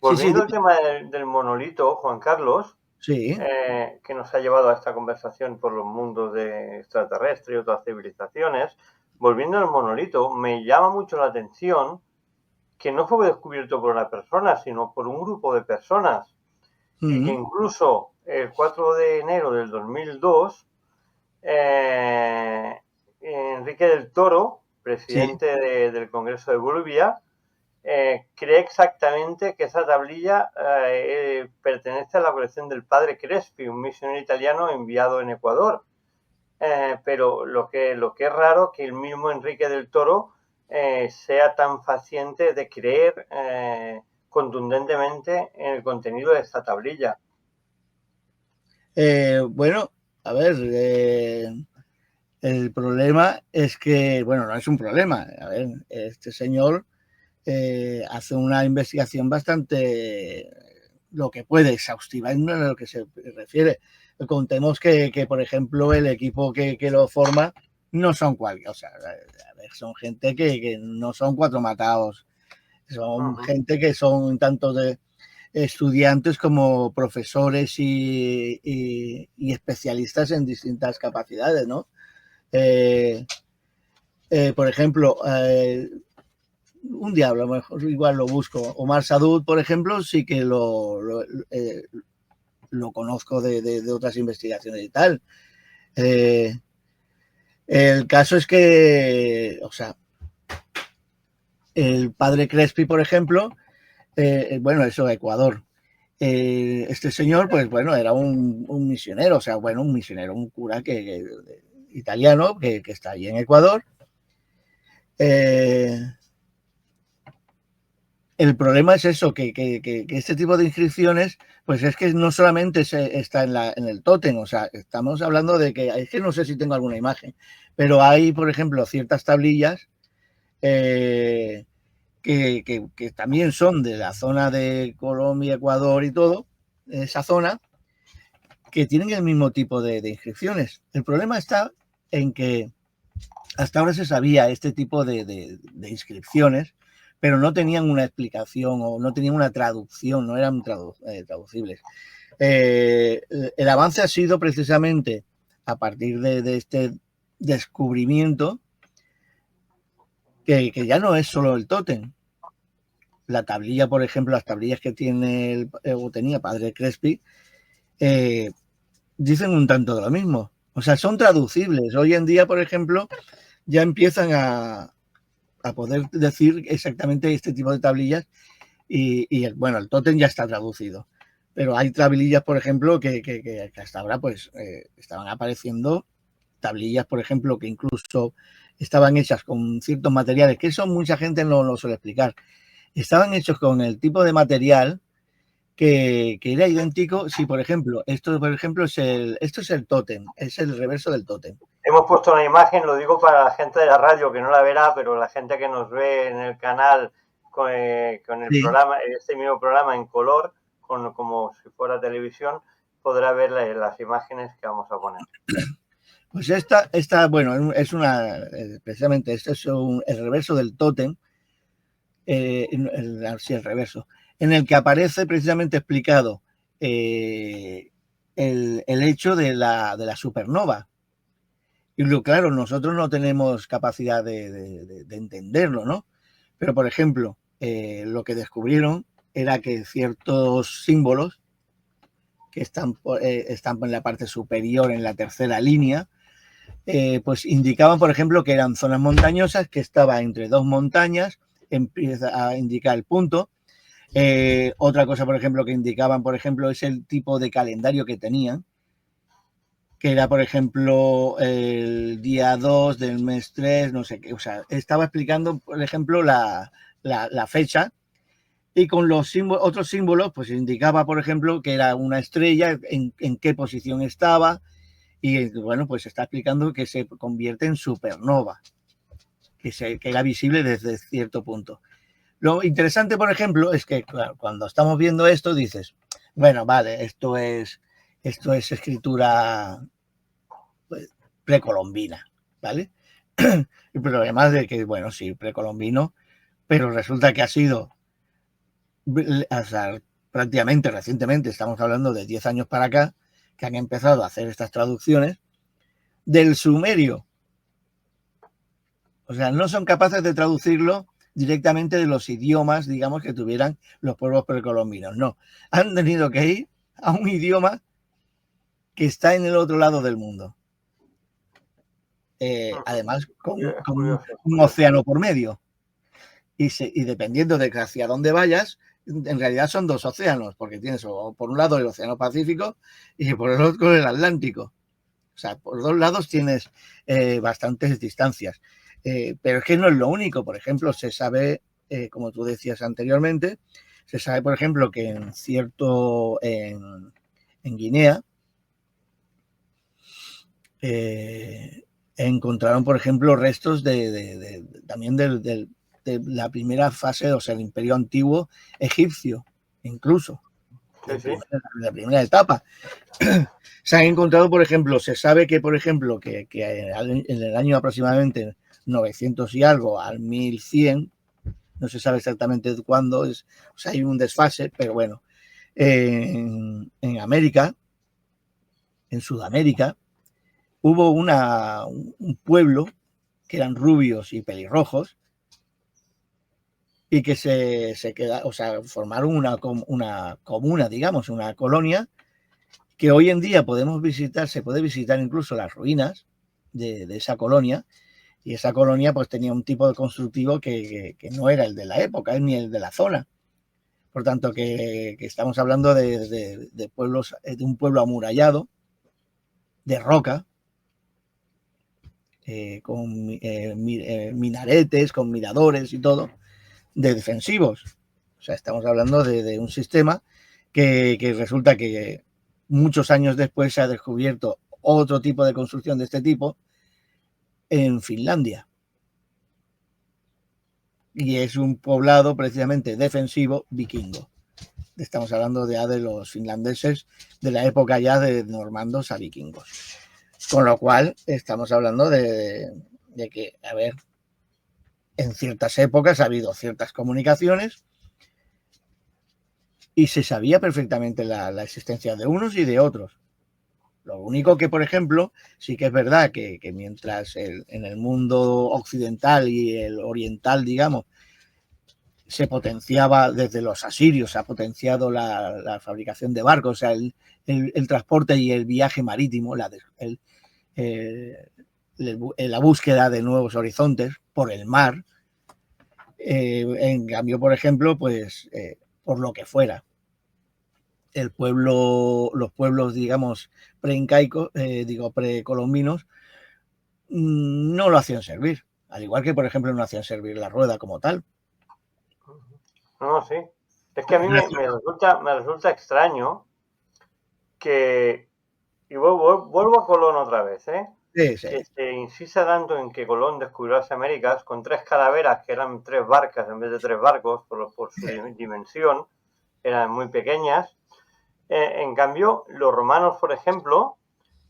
Volviendo al tema del monolito, Juan Carlos, sí. Que nos ha llevado a esta conversación por los mundos de extraterrestres y otras civilizaciones, volviendo al monolito, me llama mucho la atención que no fue descubierto por una persona, sino por un grupo de personas. Y que incluso el 4 de enero del 2002, Enrique del Toro, presidente del Congreso de Bolivia, cree exactamente que esa tablilla pertenece a la colección del padre Crespi, un misionero italiano enviado en Ecuador. Pero lo que es raro que el mismo Enrique del Toro sea tan paciente de creer contundentemente en el contenido de esta tablilla. Bueno, a ver, el problema es que, bueno, no es un problema. A ver, este señor hace una investigación bastante, lo que puede, exhaustiva en lo que se refiere. Contemos que por ejemplo, el equipo que lo forma no son cualquier, o sea, son gente que no son cuatro matados, son gente que son tanto de estudiantes como profesores y especialistas en distintas capacidades, ¿no? Por ejemplo, un día a lo mejor igual lo busco. Omar Saadud, por ejemplo, sí que lo conozco de otras investigaciones y tal. El caso es que, o sea, el padre Crespi, por ejemplo, bueno, eso, Ecuador. Este señor, pues bueno, era un misionero, o sea, bueno, un misionero, un cura italiano que está allí en Ecuador. El problema es eso, que este tipo de inscripciones, pues es que no solamente está en el tótem, o sea, estamos hablando de que, es que no sé si tengo alguna imagen, pero hay, por ejemplo, ciertas tablillas que también son de la zona de Colombia, Ecuador y todo, esa zona, que tienen el mismo tipo de inscripciones. El problema está en que hasta ahora se sabía este tipo de inscripciones, pero no tenían una explicación o no tenían una traducción, no eran traducibles. El avance ha sido precisamente a partir de este descubrimiento que ya no es solo el tótem. La tablilla, por ejemplo, las tablillas que tiene o tenía padre Crespi, dicen un tanto de lo mismo. O sea, son traducibles. Hoy en día, por ejemplo, ya empiezan a poder decir exactamente este tipo de tablillas y bueno, el tótem ya está traducido. Pero hay tablillas, por ejemplo, que hasta ahora pues estaban apareciendo tablillas, por ejemplo, que incluso estaban hechas con ciertos materiales, que eso mucha gente no lo suele explicar. Estaban hechos con el tipo de material que era idéntico. Si, por ejemplo, esto es el tótem, es el reverso del tótem. Hemos puesto una imagen, lo digo para la gente de la radio que no la verá, pero la gente que nos ve en el canal con el programa, este mismo programa en color, como si fuera televisión, podrá ver las imágenes que vamos a poner. Pues esta bueno, es precisamente este es el reverso del tótem, el reverso, en el que aparece precisamente explicado el hecho de la supernova. Y claro, nosotros no tenemos capacidad de entenderlo, ¿no? Pero, por ejemplo, lo que descubrieron era que ciertos símbolos que están en la parte superior, en la tercera línea, pues indicaban, por ejemplo, que eran zonas montañosas, que estaba entre dos montañas, empieza a indicar el punto. Otra cosa, por ejemplo, que indicaban, por ejemplo, es el tipo de calendario que tenían, que era, por ejemplo, el día 2 del mes 3, no sé qué, o sea, estaba explicando, por ejemplo, la fecha, y con los otros símbolos, pues indicaba, por ejemplo, que era una estrella, en qué posición estaba, y bueno, pues está explicando que se convierte en supernova, que era visible desde cierto punto. Lo interesante, por ejemplo, es que claro, cuando estamos viendo esto dices, bueno, vale, esto es escritura precolombina, ¿vale? El problema es de que, bueno, sí, precolombino, pero resulta que ha sido, o sea, prácticamente recientemente, estamos hablando de 10 años para acá, que han empezado a hacer estas traducciones del sumerio. O sea, no son capaces de traducirlo directamente de los idiomas, digamos, que tuvieran los pueblos precolombinos. No, han tenido que ir a un idioma que está en el otro lado del mundo. Además, con un océano por medio. Y dependiendo de hacia dónde vayas, en realidad son dos océanos, porque tienes por un lado el océano Pacífico y por el otro el Atlántico. O sea, por dos lados tienes bastantes distancias. Pero es que no es lo único. Por ejemplo, se sabe, como tú decías anteriormente, se sabe, por ejemplo, que en Guinea encontraron, por ejemplo, restos también de la primera fase, o sea, el imperio antiguo egipcio, incluso. de primera etapa. Se han encontrado, por ejemplo, se sabe que, por ejemplo, que en el año aproximadamente 900 y algo al 1100, no se sabe exactamente cuándo, o sea, hay un desfase, pero bueno, en América, en Sudamérica, hubo un pueblo que eran rubios y pelirrojos y que o sea, formaron una comuna, digamos, una colonia que hoy en día podemos visitar, se puede visitar incluso las ruinas de esa colonia, y esa colonia pues tenía un tipo de constructivo que no era el de la época, ni el de la zona. Por tanto, que estamos hablando de pueblos, de un pueblo amurallado, de roca, con minaretes, con miradores y todo, de defensivos. O sea, estamos hablando de un sistema que resulta que muchos años después se ha descubierto otro tipo de construcción de este tipo en Finlandia. Y es un poblado precisamente defensivo vikingo. Estamos hablando ya de los finlandeses de la época ya de normandos a vikingos. Con lo cual estamos hablando de que, a ver, en ciertas épocas ha habido ciertas comunicaciones y se sabía perfectamente la existencia de unos y de otros. Lo único que, por ejemplo, sí que es verdad que mientras en el mundo occidental y el oriental, digamos, se potenciaba desde los asirios, se ha potenciado la fabricación de barcos, o sea, el transporte y el viaje marítimo, la búsqueda de nuevos horizontes por el mar. En cambio, por ejemplo, pues por lo que fuera, los pueblos, digamos, preincaicos, precolombinos, no lo hacían servir. Al igual que, por ejemplo, no hacían servir la rueda como tal. No, sí. Es que a mí me resulta extraño que, y vuelvo a Colón otra vez, Sí, sí. que se insista tanto en que Colón descubrió las Américas con 3 calaveras, que eran 3 barcas en vez de 3 barcos, por su dimensión, eran muy pequeñas. En cambio, los romanos, por ejemplo,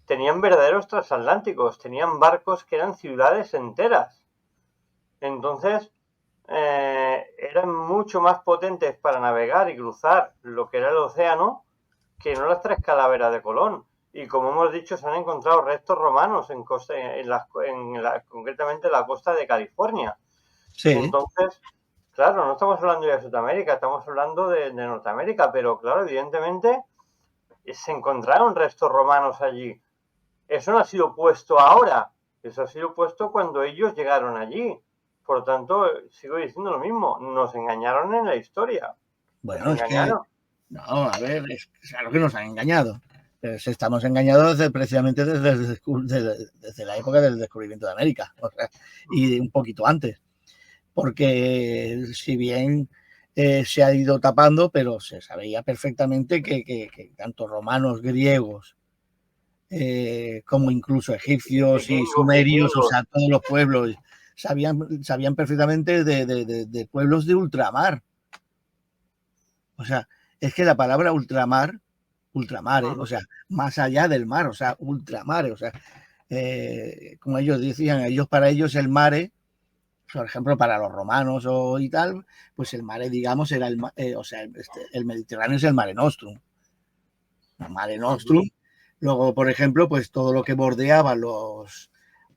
tenían verdaderos transatlánticos, tenían barcos que eran ciudades enteras. Entonces, eran mucho más potentes para navegar y cruzar lo que era el océano que no las 3 calaveras de Colón. Y como hemos dicho, se han encontrado restos romanos concretamente en la costa de California. Sí. Entonces, claro, no estamos hablando de Sudamérica, estamos hablando de Norteamérica, pero claro, evidentemente se encontraron restos romanos allí. Eso no ha sido puesto ahora, eso ha sido puesto cuando ellos llegaron allí. Por lo tanto, sigo diciendo lo mismo, nos engañaron en la historia. Bueno, es que, no, a ver, es claro que nos han engañado. Pero estamos engañados precisamente desde la época del descubrimiento de América, o sea, y un poquito antes. Porque si bien se ha ido tapando, pero se sabía perfectamente que tanto romanos, griegos, como incluso egipcios y sumerios, o sea, todos los pueblos, sabían perfectamente de pueblos de ultramar. O sea, es que la palabra ultramar, o sea, más allá del mar, o sea, ultramar, o sea, como ellos decían, para ellos el mare, por ejemplo, para los romanos y tal, pues el mare, digamos, era el Mediterráneo es el Mare Nostrum. El Mare Nostrum. Luego, por ejemplo, pues todo lo que bordeaba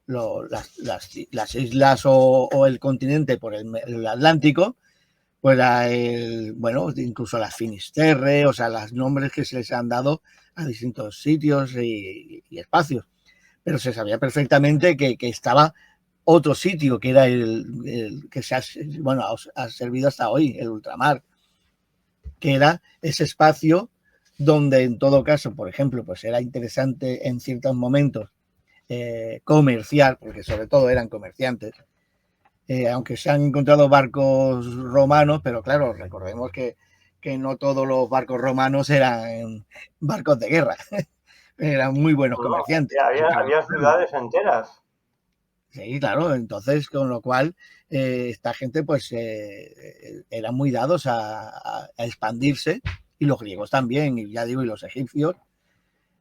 las islas o el continente por el Atlántico, pues bueno, incluso las Finisterre, o sea, los nombres que se les han dado a distintos sitios y espacios. Pero se sabía perfectamente que estaba otro sitio que era el que ha servido hasta hoy, el ultramar, que era ese espacio donde en todo caso, por ejemplo, pues era interesante en ciertos momentos comerciar, porque sobre todo eran comerciantes, aunque se han encontrado barcos romanos, pero claro, recordemos que no todos los barcos romanos eran barcos de guerra, eran muy buenos comerciantes. Había ciudades enteras. Sí, claro, entonces con lo cual esta gente pues eran muy dados a expandirse y los griegos también, y ya digo, y los egipcios.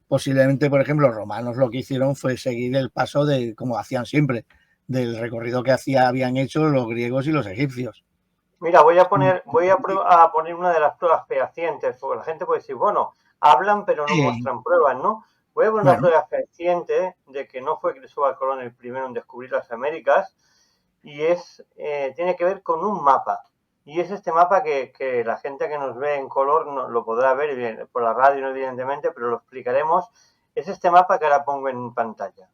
Posiblemente, por ejemplo, los romanos lo que hicieron fue seguir el paso de, como hacían siempre, del recorrido que habían hecho los griegos y los egipcios. Mira, voy a poner una de las pruebas fehacientes, porque la gente puede decir, bueno, hablan pero no muestran pruebas, ¿no? Voy a poner una prueba fehaciente de que no fue Cristóbal Colón el primero en descubrir las Américas, y tiene que ver con un mapa. Y es este mapa que la gente que nos ve en color no lo podrá ver por la radio, no, evidentemente, pero lo explicaremos. Es este mapa que ahora pongo en pantalla.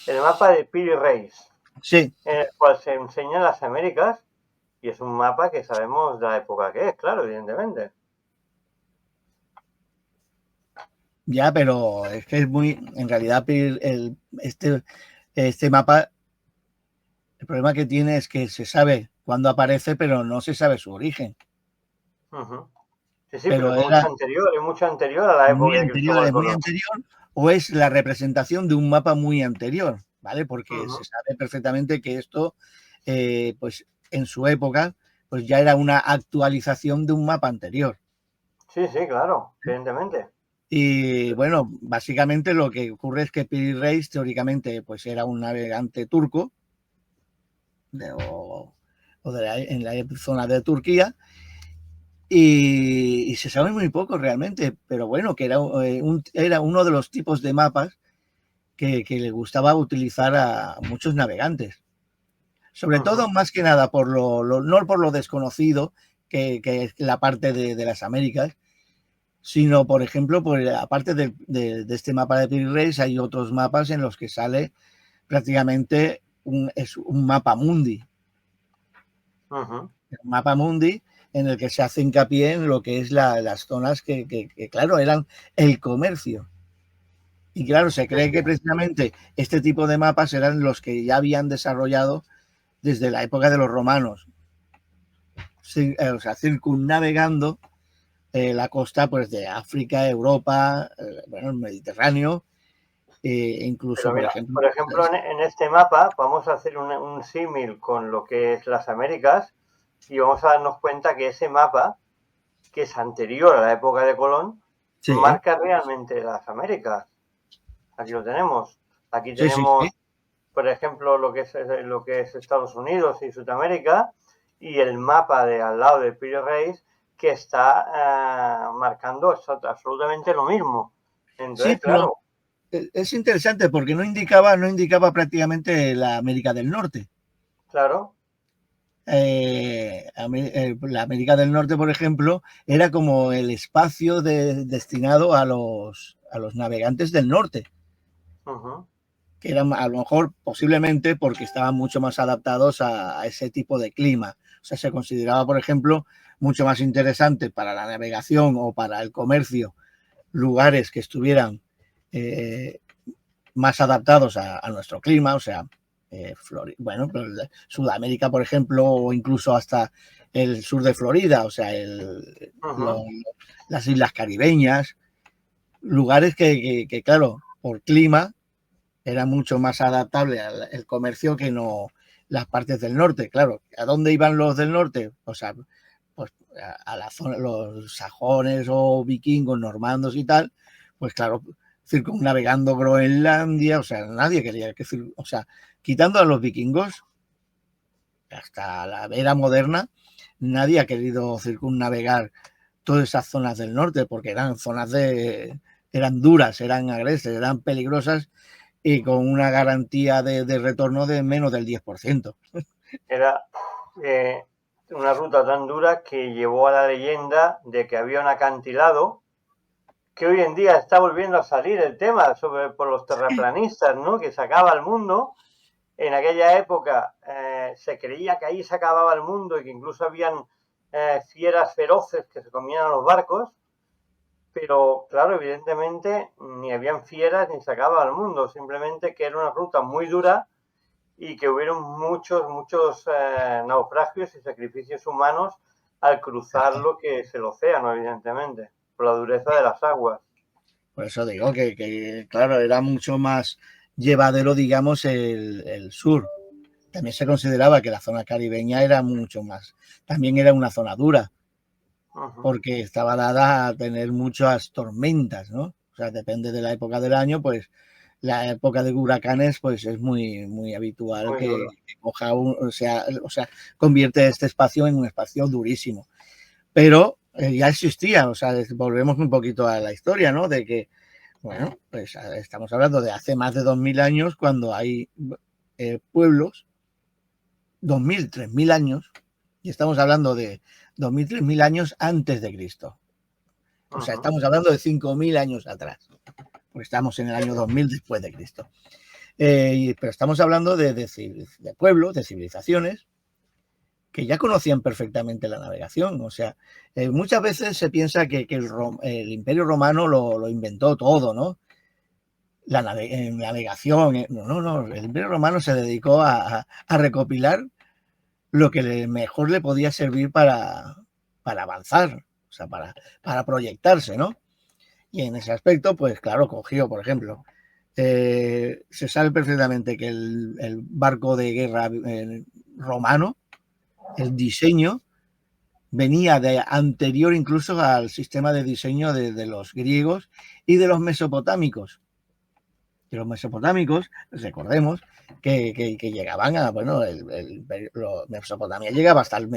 El mapa de Piri Reis, sí, en el cual se enseñan las Américas, y es un mapa que sabemos de la época que es, claro, evidentemente. Ya, pero es que es muy, en realidad, este mapa, el problema que tiene es que se sabe cuándo aparece, pero no se sabe su origen. Sí, pero es mucho anterior a la época de Cristóbal Colón. Muy anterior, o es la representación de un mapa muy anterior, ¿vale? Porque se sabe perfectamente que esto, pues en su época, pues ya era una actualización de un mapa anterior. Sí, claro, evidentemente. Y bueno, básicamente lo que ocurre es que Piri Reis teóricamente pues era un navegante turco en la zona de Turquía y se sabe muy poco realmente, pero bueno, que era uno de los tipos de mapas que le gustaba utilizar a muchos navegantes. Sobre todo, más que nada, no por lo desconocido que es la parte de las Américas, sino, por ejemplo, aparte de este mapa de Piri Reis, hay otros mapas en los que sale prácticamente es un mapa mundi. Un mapa mundi en el que se hace hincapié en lo que es las zonas que, claro, eran el comercio. Y claro, se cree que precisamente este tipo de mapas eran los que ya habían desarrollado desde la época de los romanos. O sea, circunnavegando la costa pues de África, Europa, el Mediterráneo, incluso, mira, por ejemplo, en este mapa vamos a hacer un símil con lo que es las Américas y vamos a darnos cuenta que ese mapa, que es anterior a la época de Colón, marca realmente las Américas. Aquí lo tenemos. Aquí tenemos, por ejemplo, lo que es Estados Unidos y Sudamérica, y el mapa de al lado de Piri Reis, que está marcando absolutamente lo mismo. Entonces, claro. Es interesante porque no indicaba prácticamente la América del Norte. Claro. La América del Norte, por ejemplo, era como el espacio destinado a los navegantes del norte. Que eran, a lo mejor, posiblemente porque estaban mucho más adaptados a ese tipo de clima. O sea, se consideraba, por ejemplo, mucho más interesante para la navegación o para el comercio lugares que estuvieran más adaptados a nuestro clima, o sea, bueno, Sudamérica, por ejemplo, o incluso hasta el sur de Florida, o sea, las islas caribeñas, lugares que, claro, por clima era mucho más adaptable al comercio que no las partes del norte. Claro, ¿a dónde iban los del norte? O sea, pues a la zona, los sajones o vikingos, normandos y tal, pues claro, circunnavegando Groenlandia, o sea, nadie quería que, o sea, quitando a los vikingos, hasta la era moderna, nadie ha querido circunnavegar todas esas zonas del norte, porque eran zonas eran duras, eran agrestes, eran peligrosas y con una garantía de retorno de menos del 10%. Era una ruta tan dura que llevó a la leyenda de que había un acantilado que hoy en día está volviendo a salir el tema por los terraplanistas, ¿no? Que se acaba el mundo. En aquella época se creía que ahí se acababa el mundo y que incluso habían fieras feroces que se comían a los barcos, pero claro, evidentemente ni habían fieras ni se acababa el mundo, simplemente que era una ruta muy dura y que hubieron muchos naufragios y sacrificios humanos al cruzar lo que es el océano, evidentemente, por la dureza de las aguas. Por eso digo que claro, era mucho más llevadero, digamos, el sur. También se consideraba que la zona caribeña era mucho más, también era una zona dura. porque estaba dada a tener muchas tormentas, ¿no? O sea, depende de la época del año, pues la época de huracanes, pues es muy habitual que coja o sea, convierte este espacio en un espacio durísimo. Pero ya existía, o sea, volvemos un poquito a la historia, ¿no? De que, bueno, pues estamos hablando de hace más de 2000 años, cuando hay pueblos, 2000, 3000 años, y estamos hablando de 2000, 3000 años antes de Cristo. O sea, estamos hablando de 5000 años atrás, porque estamos en el año 2000 después de Cristo. Pero estamos hablando de pueblos, de civilizaciones que ya conocían perfectamente la navegación. O sea, muchas veces se piensa que el Imperio Romano lo inventó todo, ¿no? La navegación. No. El Imperio Romano se dedicó a recopilar lo que mejor le podía servir para avanzar, o sea, para proyectarse, ¿no? Y en ese aspecto, pues claro, cogió, por ejemplo, se sabe perfectamente que el barco de guerra romano, el diseño venía de anterior incluso al sistema de diseño de los griegos y de los mesopotámicos. Y los mesopotámicos, recordemos, que llegaban a, bueno, Mesopotamia llegaba hasta el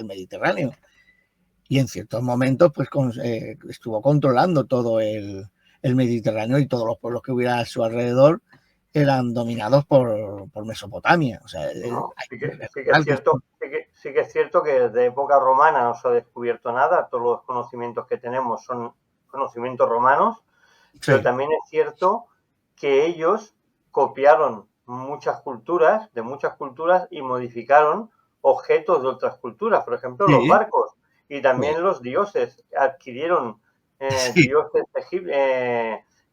Mediterráneo. Y en ciertos momentos, pues estuvo controlando todo el Mediterráneo, y todos los pueblos que hubiera a su alrededor eran dominados por Mesopotamia. O sea, sí que es cierto que desde época romana no se ha descubierto nada, todos los conocimientos que tenemos son conocimientos romanos, sí. Pero también es cierto que ellos copiaron muchas culturas y modificaron objetos de otras culturas, por ejemplo, los barcos, y también los dioses adquirieron dioses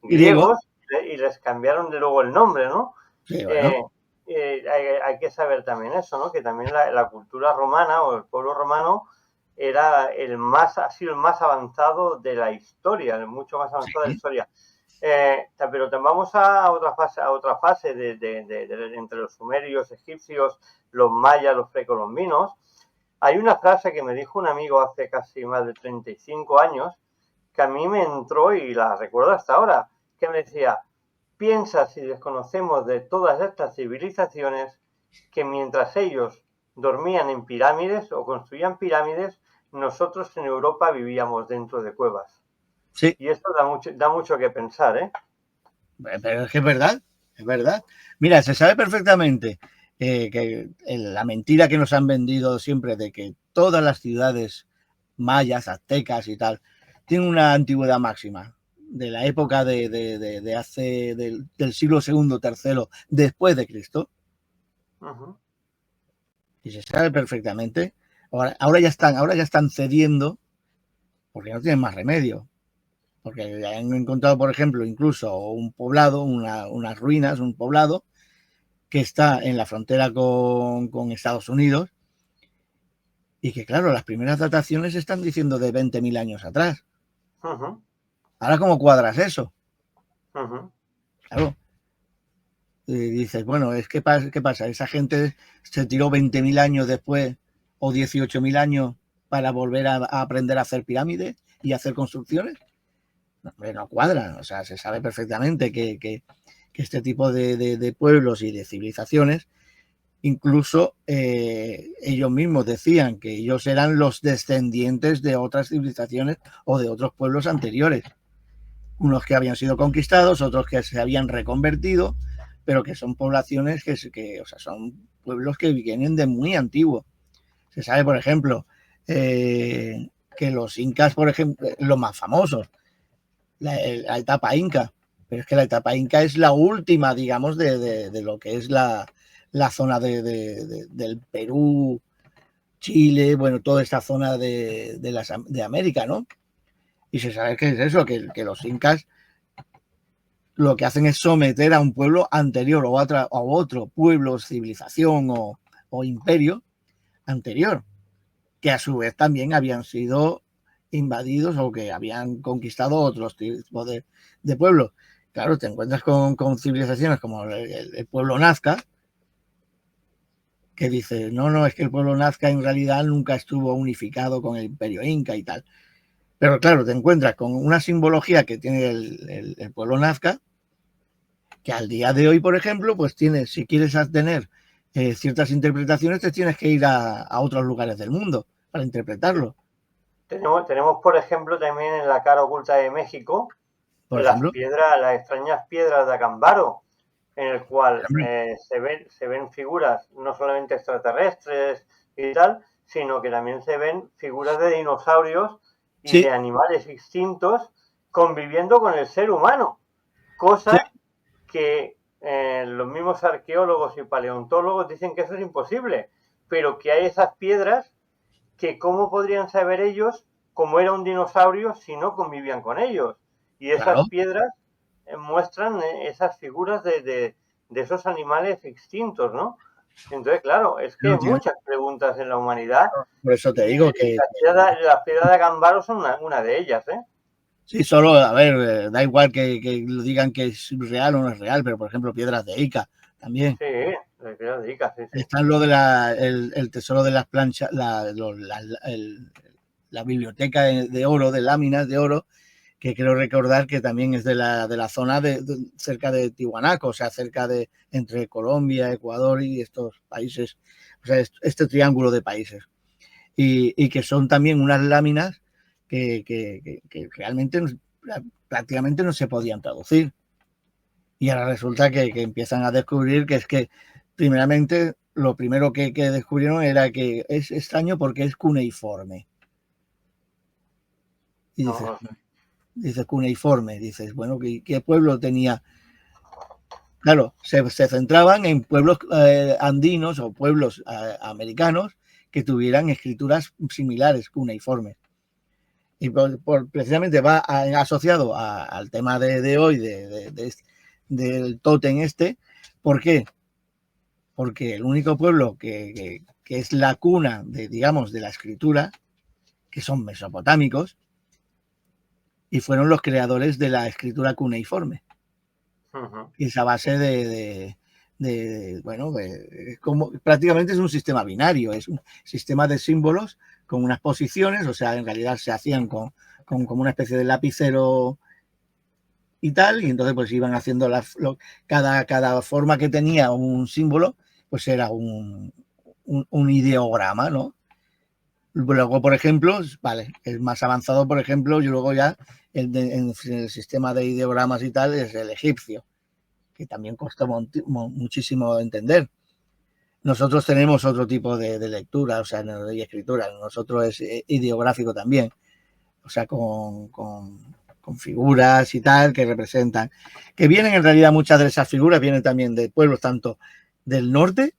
griegos y les cambiaron de luego el nombre, ¿no? Sí, bueno. Hay que saber también eso, ¿no? Que también la cultura romana o el pueblo romano ha sido el más avanzado de la historia, mucho más avanzado de la historia. Pero vamos a otra fase entre los sumerios, egipcios, los mayas, los precolombinos. Hay una frase que me dijo un amigo hace casi más de 35 años, que a mí me entró y la recuerdo hasta ahora, que me decía: piensa si desconocemos de todas estas civilizaciones que mientras ellos dormían en pirámides o construían pirámides, nosotros en Europa vivíamos dentro de cuevas. Sí. Y esto da mucho que pensar, ¿eh? Pero es que es verdad. Mira, se sabe perfectamente que la mentira que nos han vendido siempre de que todas las ciudades mayas, aztecas y tal tienen una antigüedad máxima de la época de hace del siglo II, III después de Cristo. Y se sabe perfectamente. Ahora ya están cediendo porque no tienen más remedio. Porque han encontrado, por ejemplo, incluso un poblado, unas ruinas, un poblado que está en la frontera con Estados Unidos, y que, claro, las primeras dataciones están diciendo de 20.000 años atrás. Ahora, ¿cómo cuadras eso? Claro. Y dices, bueno, ¿qué pasa? Esa gente se tiró 20.000 años después o 18.000 años para volver a aprender a hacer pirámides y hacer construcciones. No cuadran. O sea, se sabe perfectamente que este tipo de pueblos y de civilizaciones, incluso ellos mismos decían que ellos eran los descendientes de otras civilizaciones o de otros pueblos anteriores. Unos que habían sido conquistados, otros que se habían reconvertido, pero que son poblaciones o sea, son pueblos que vienen de muy antiguo. Se sabe, por ejemplo, que los incas, por ejemplo, los más famosos, la etapa inca, pero es que la etapa inca es la última, digamos, de lo que es la zona del Perú, Chile, bueno, toda esta zona de América, ¿no? Y se sabe que es eso, que los incas lo que hacen es someter a un pueblo anterior o a otro pueblo, civilización o imperio anterior, que a su vez también habían sido invadidos o que habían conquistado otros tipos de pueblos. Claro, te encuentras con civilizaciones como el pueblo nazca, que dice, no, es que el pueblo nazca en realidad nunca estuvo unificado con el imperio inca y tal. Pero claro, te encuentras con una simbología que tiene el pueblo nazca, que al día de hoy, por ejemplo, pues tienes, si quieres tener ciertas interpretaciones, te tienes que ir a otros lugares del mundo para interpretarlo. Tenemos, por ejemplo, también en la cara oculta de México, Por ejemplo, las extrañas piedras de Acambaro, en el cual se ven figuras no solamente extraterrestres y tal, sino que también se ven figuras de dinosaurios y sí, de animales extintos conviviendo con el ser humano, sí, cosa que los mismos arqueólogos y paleontólogos dicen que eso es imposible, pero que hay esas piedras que cómo podrían saber ellos cómo era un dinosaurio si no convivían con ellos. Y esas claro. piedras muestran esas figuras de esos animales extintos, ¿no? Entonces, claro, es que hay muchas preguntas en la humanidad Por eso te y digo que las piedras de Gambaro son una de ellas, ¿eh? sí, solo, a ver, da igual que lo digan que es real o no es real, pero por ejemplo, piedras de Ica también. Sí, las piedras de Ica, sí, sí. Está lo de el tesoro de las planchas, la biblioteca de oro, de láminas de oro, que creo recordar que también es de la zona cerca de Tiwanaku, o sea, cerca de entre Colombia, Ecuador y estos países, o sea, este triángulo de países. Y que son también unas láminas que realmente prácticamente no se podían traducir. Y ahora resulta que empiezan a descubrir que es que, primeramente, lo primero que descubrieron era que es extraño porque es cuneiforme. Y dices, No, cuneiforme, dices, bueno, ¿qué pueblo tenía? Claro, se centraban en pueblos andinos o pueblos americanos que tuvieran escrituras similares, cuneiformes. Y precisamente va asociado al tema de hoy, del tótem este. ¿Por qué? Porque el único pueblo que es la cuna digamos, de la escritura, que son mesopotámicos, y fueron los creadores de la escritura cuneiforme. Y esa base bueno, como prácticamente es un sistema binario, es un sistema de símbolos con unas posiciones, o sea, en realidad se hacían con como una especie de lapicero y tal, y entonces pues iban haciendo cada forma que tenía un símbolo, pues era un ideograma, ¿no? Luego, por ejemplo, vale, el más avanzado, por ejemplo, y luego ya en el sistema de ideogramas y tal es el egipcio, que también costó muchísimo entender. Nosotros tenemos otro tipo de lectura, o sea, y escritura. Nosotros es ideográfico también, o sea, con figuras y tal que representan, que vienen en realidad muchas de esas figuras, vienen también de pueblos tanto del norte,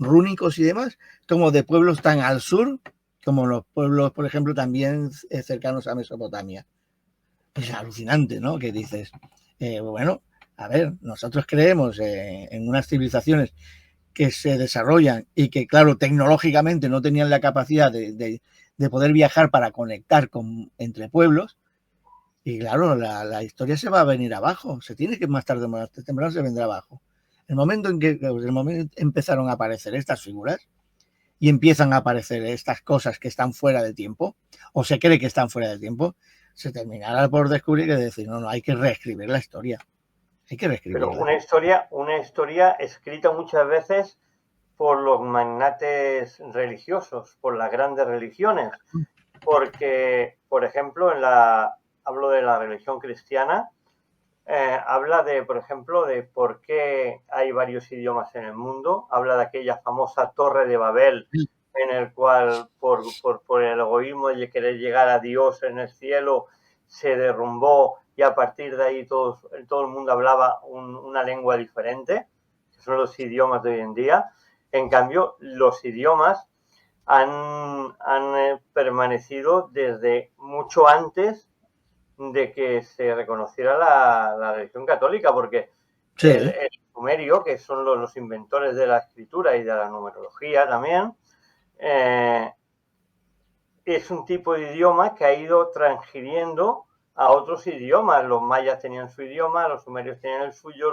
rúnicos y demás, como de pueblos tan al sur como los pueblos, por ejemplo, también cercanos a Mesopotamia. Es alucinante, ¿no? Que dices, bueno, a ver, nosotros creemos en unas civilizaciones que se desarrollan y que, claro, tecnológicamente no tenían la capacidad de poder viajar para conectar entre pueblos. Y claro, la historia se va a venir abajo, se tiene que más tarde o más temprano se vendrá abajo. El momento en que empezaron a aparecer estas figuras y empiezan a aparecer estas cosas que están fuera de tiempo, o se cree que están fuera de tiempo, se terminará por descubrir que decir, no, hay que reescribir la historia. Hay que pero reescribirla. una historia escrita muchas veces por los magnates religiosos, por las grandes religiones, porque, por ejemplo, hablo de la religión cristiana, habla de, por ejemplo, de por qué hay varios idiomas en el mundo, habla de aquella famosa Torre de Babel, en el cual, por el egoísmo de querer llegar a Dios en el cielo, se derrumbó y a partir de ahí todo el mundo hablaba una lengua diferente, que son los idiomas de hoy en día. En cambio, los idiomas han permanecido desde mucho antes de que se reconociera la religión católica, porque Sí, el sumerio, que son los inventores de la escritura y de la numerología también, es un tipo de idioma que ha ido transgiriendo a otros idiomas. Los mayas tenían su idioma, los sumerios tenían el suyo,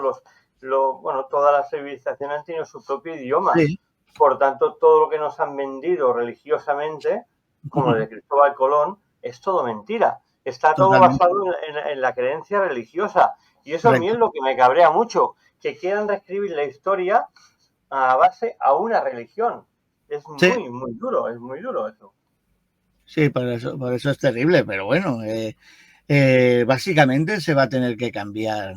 bueno, todas las civilizaciones han tenido su propio idioma. sí, Por tanto, todo lo que nos han vendido religiosamente, como lo de Cristóbal Colón, es todo mentira. Está todo Totalmente. basado en la creencia religiosa. Y eso a mí Correcto. es lo que me cabrea mucho, que quieran reescribir la historia a base a una religión. Es Sí, muy duro eso. sí, por eso es terrible, pero bueno, básicamente se va a tener que cambiar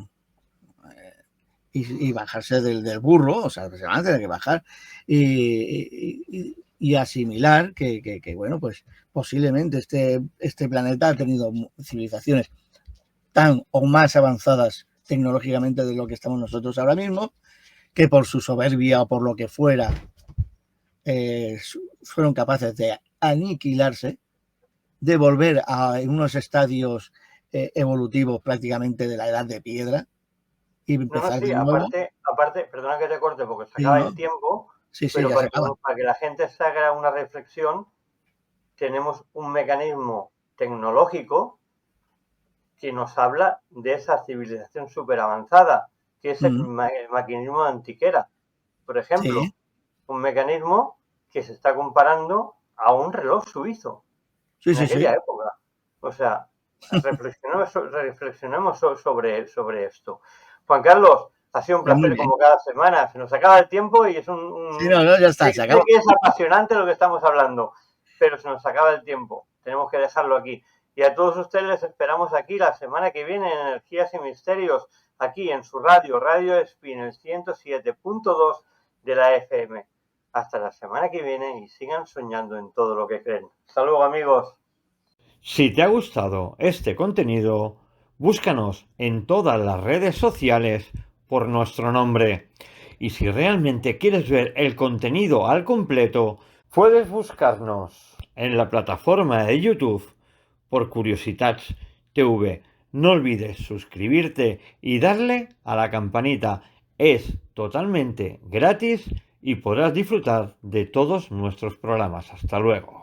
y bajarse del burro, o sea, se van a tener que bajar y asimilar que, bueno, pues posiblemente este planeta ha tenido civilizaciones tan o más avanzadas tecnológicamente de lo que estamos nosotros ahora mismo, que por su soberbia o por lo que fuera, fueron capaces de aniquilarse, de volver a unos estadios evolutivos prácticamente de la edad de piedra y No, empezar sí, de nuevo. aparte, perdona que te corte porque se Sí, acaba ¿no? el tiempo, Sí, sí, pero ya se acaba. para que la gente se haga una reflexión, tenemos un mecanismo tecnológico que nos habla de esa civilización súper avanzada, que es el maquinismo de Antiquera. Por Sí, ejemplo, un mecanismo que se está comparando a un reloj suizo sí, en sí, aquella sí. época. O sea, reflexionemos sobre esto. Juan Carlos, ha sido un Pues muy placer bien. como cada semana. Se nos acaba el tiempo y es Sí, no, no, ya está, se sé acabó. que es apasionante lo que estamos hablando, pero se nos acaba el tiempo. Tenemos que dejarlo aquí. Y a todos ustedes les esperamos aquí la semana que viene en Energías y Misterios, aquí en su Radio Espín, el 107.2 de la FM. Hasta la semana que viene y sigan soñando en todo lo que creen. Hasta luego, amigos. Si te ha gustado este contenido, búscanos en todas las redes sociales por nuestro nombre. Y si realmente quieres ver el contenido al completo, puedes buscarnos en la plataforma de YouTube por Curiositats TV. No olvides suscribirte y darle a la campanita. Es totalmente gratis y podrás disfrutar de todos nuestros programas. Hasta luego.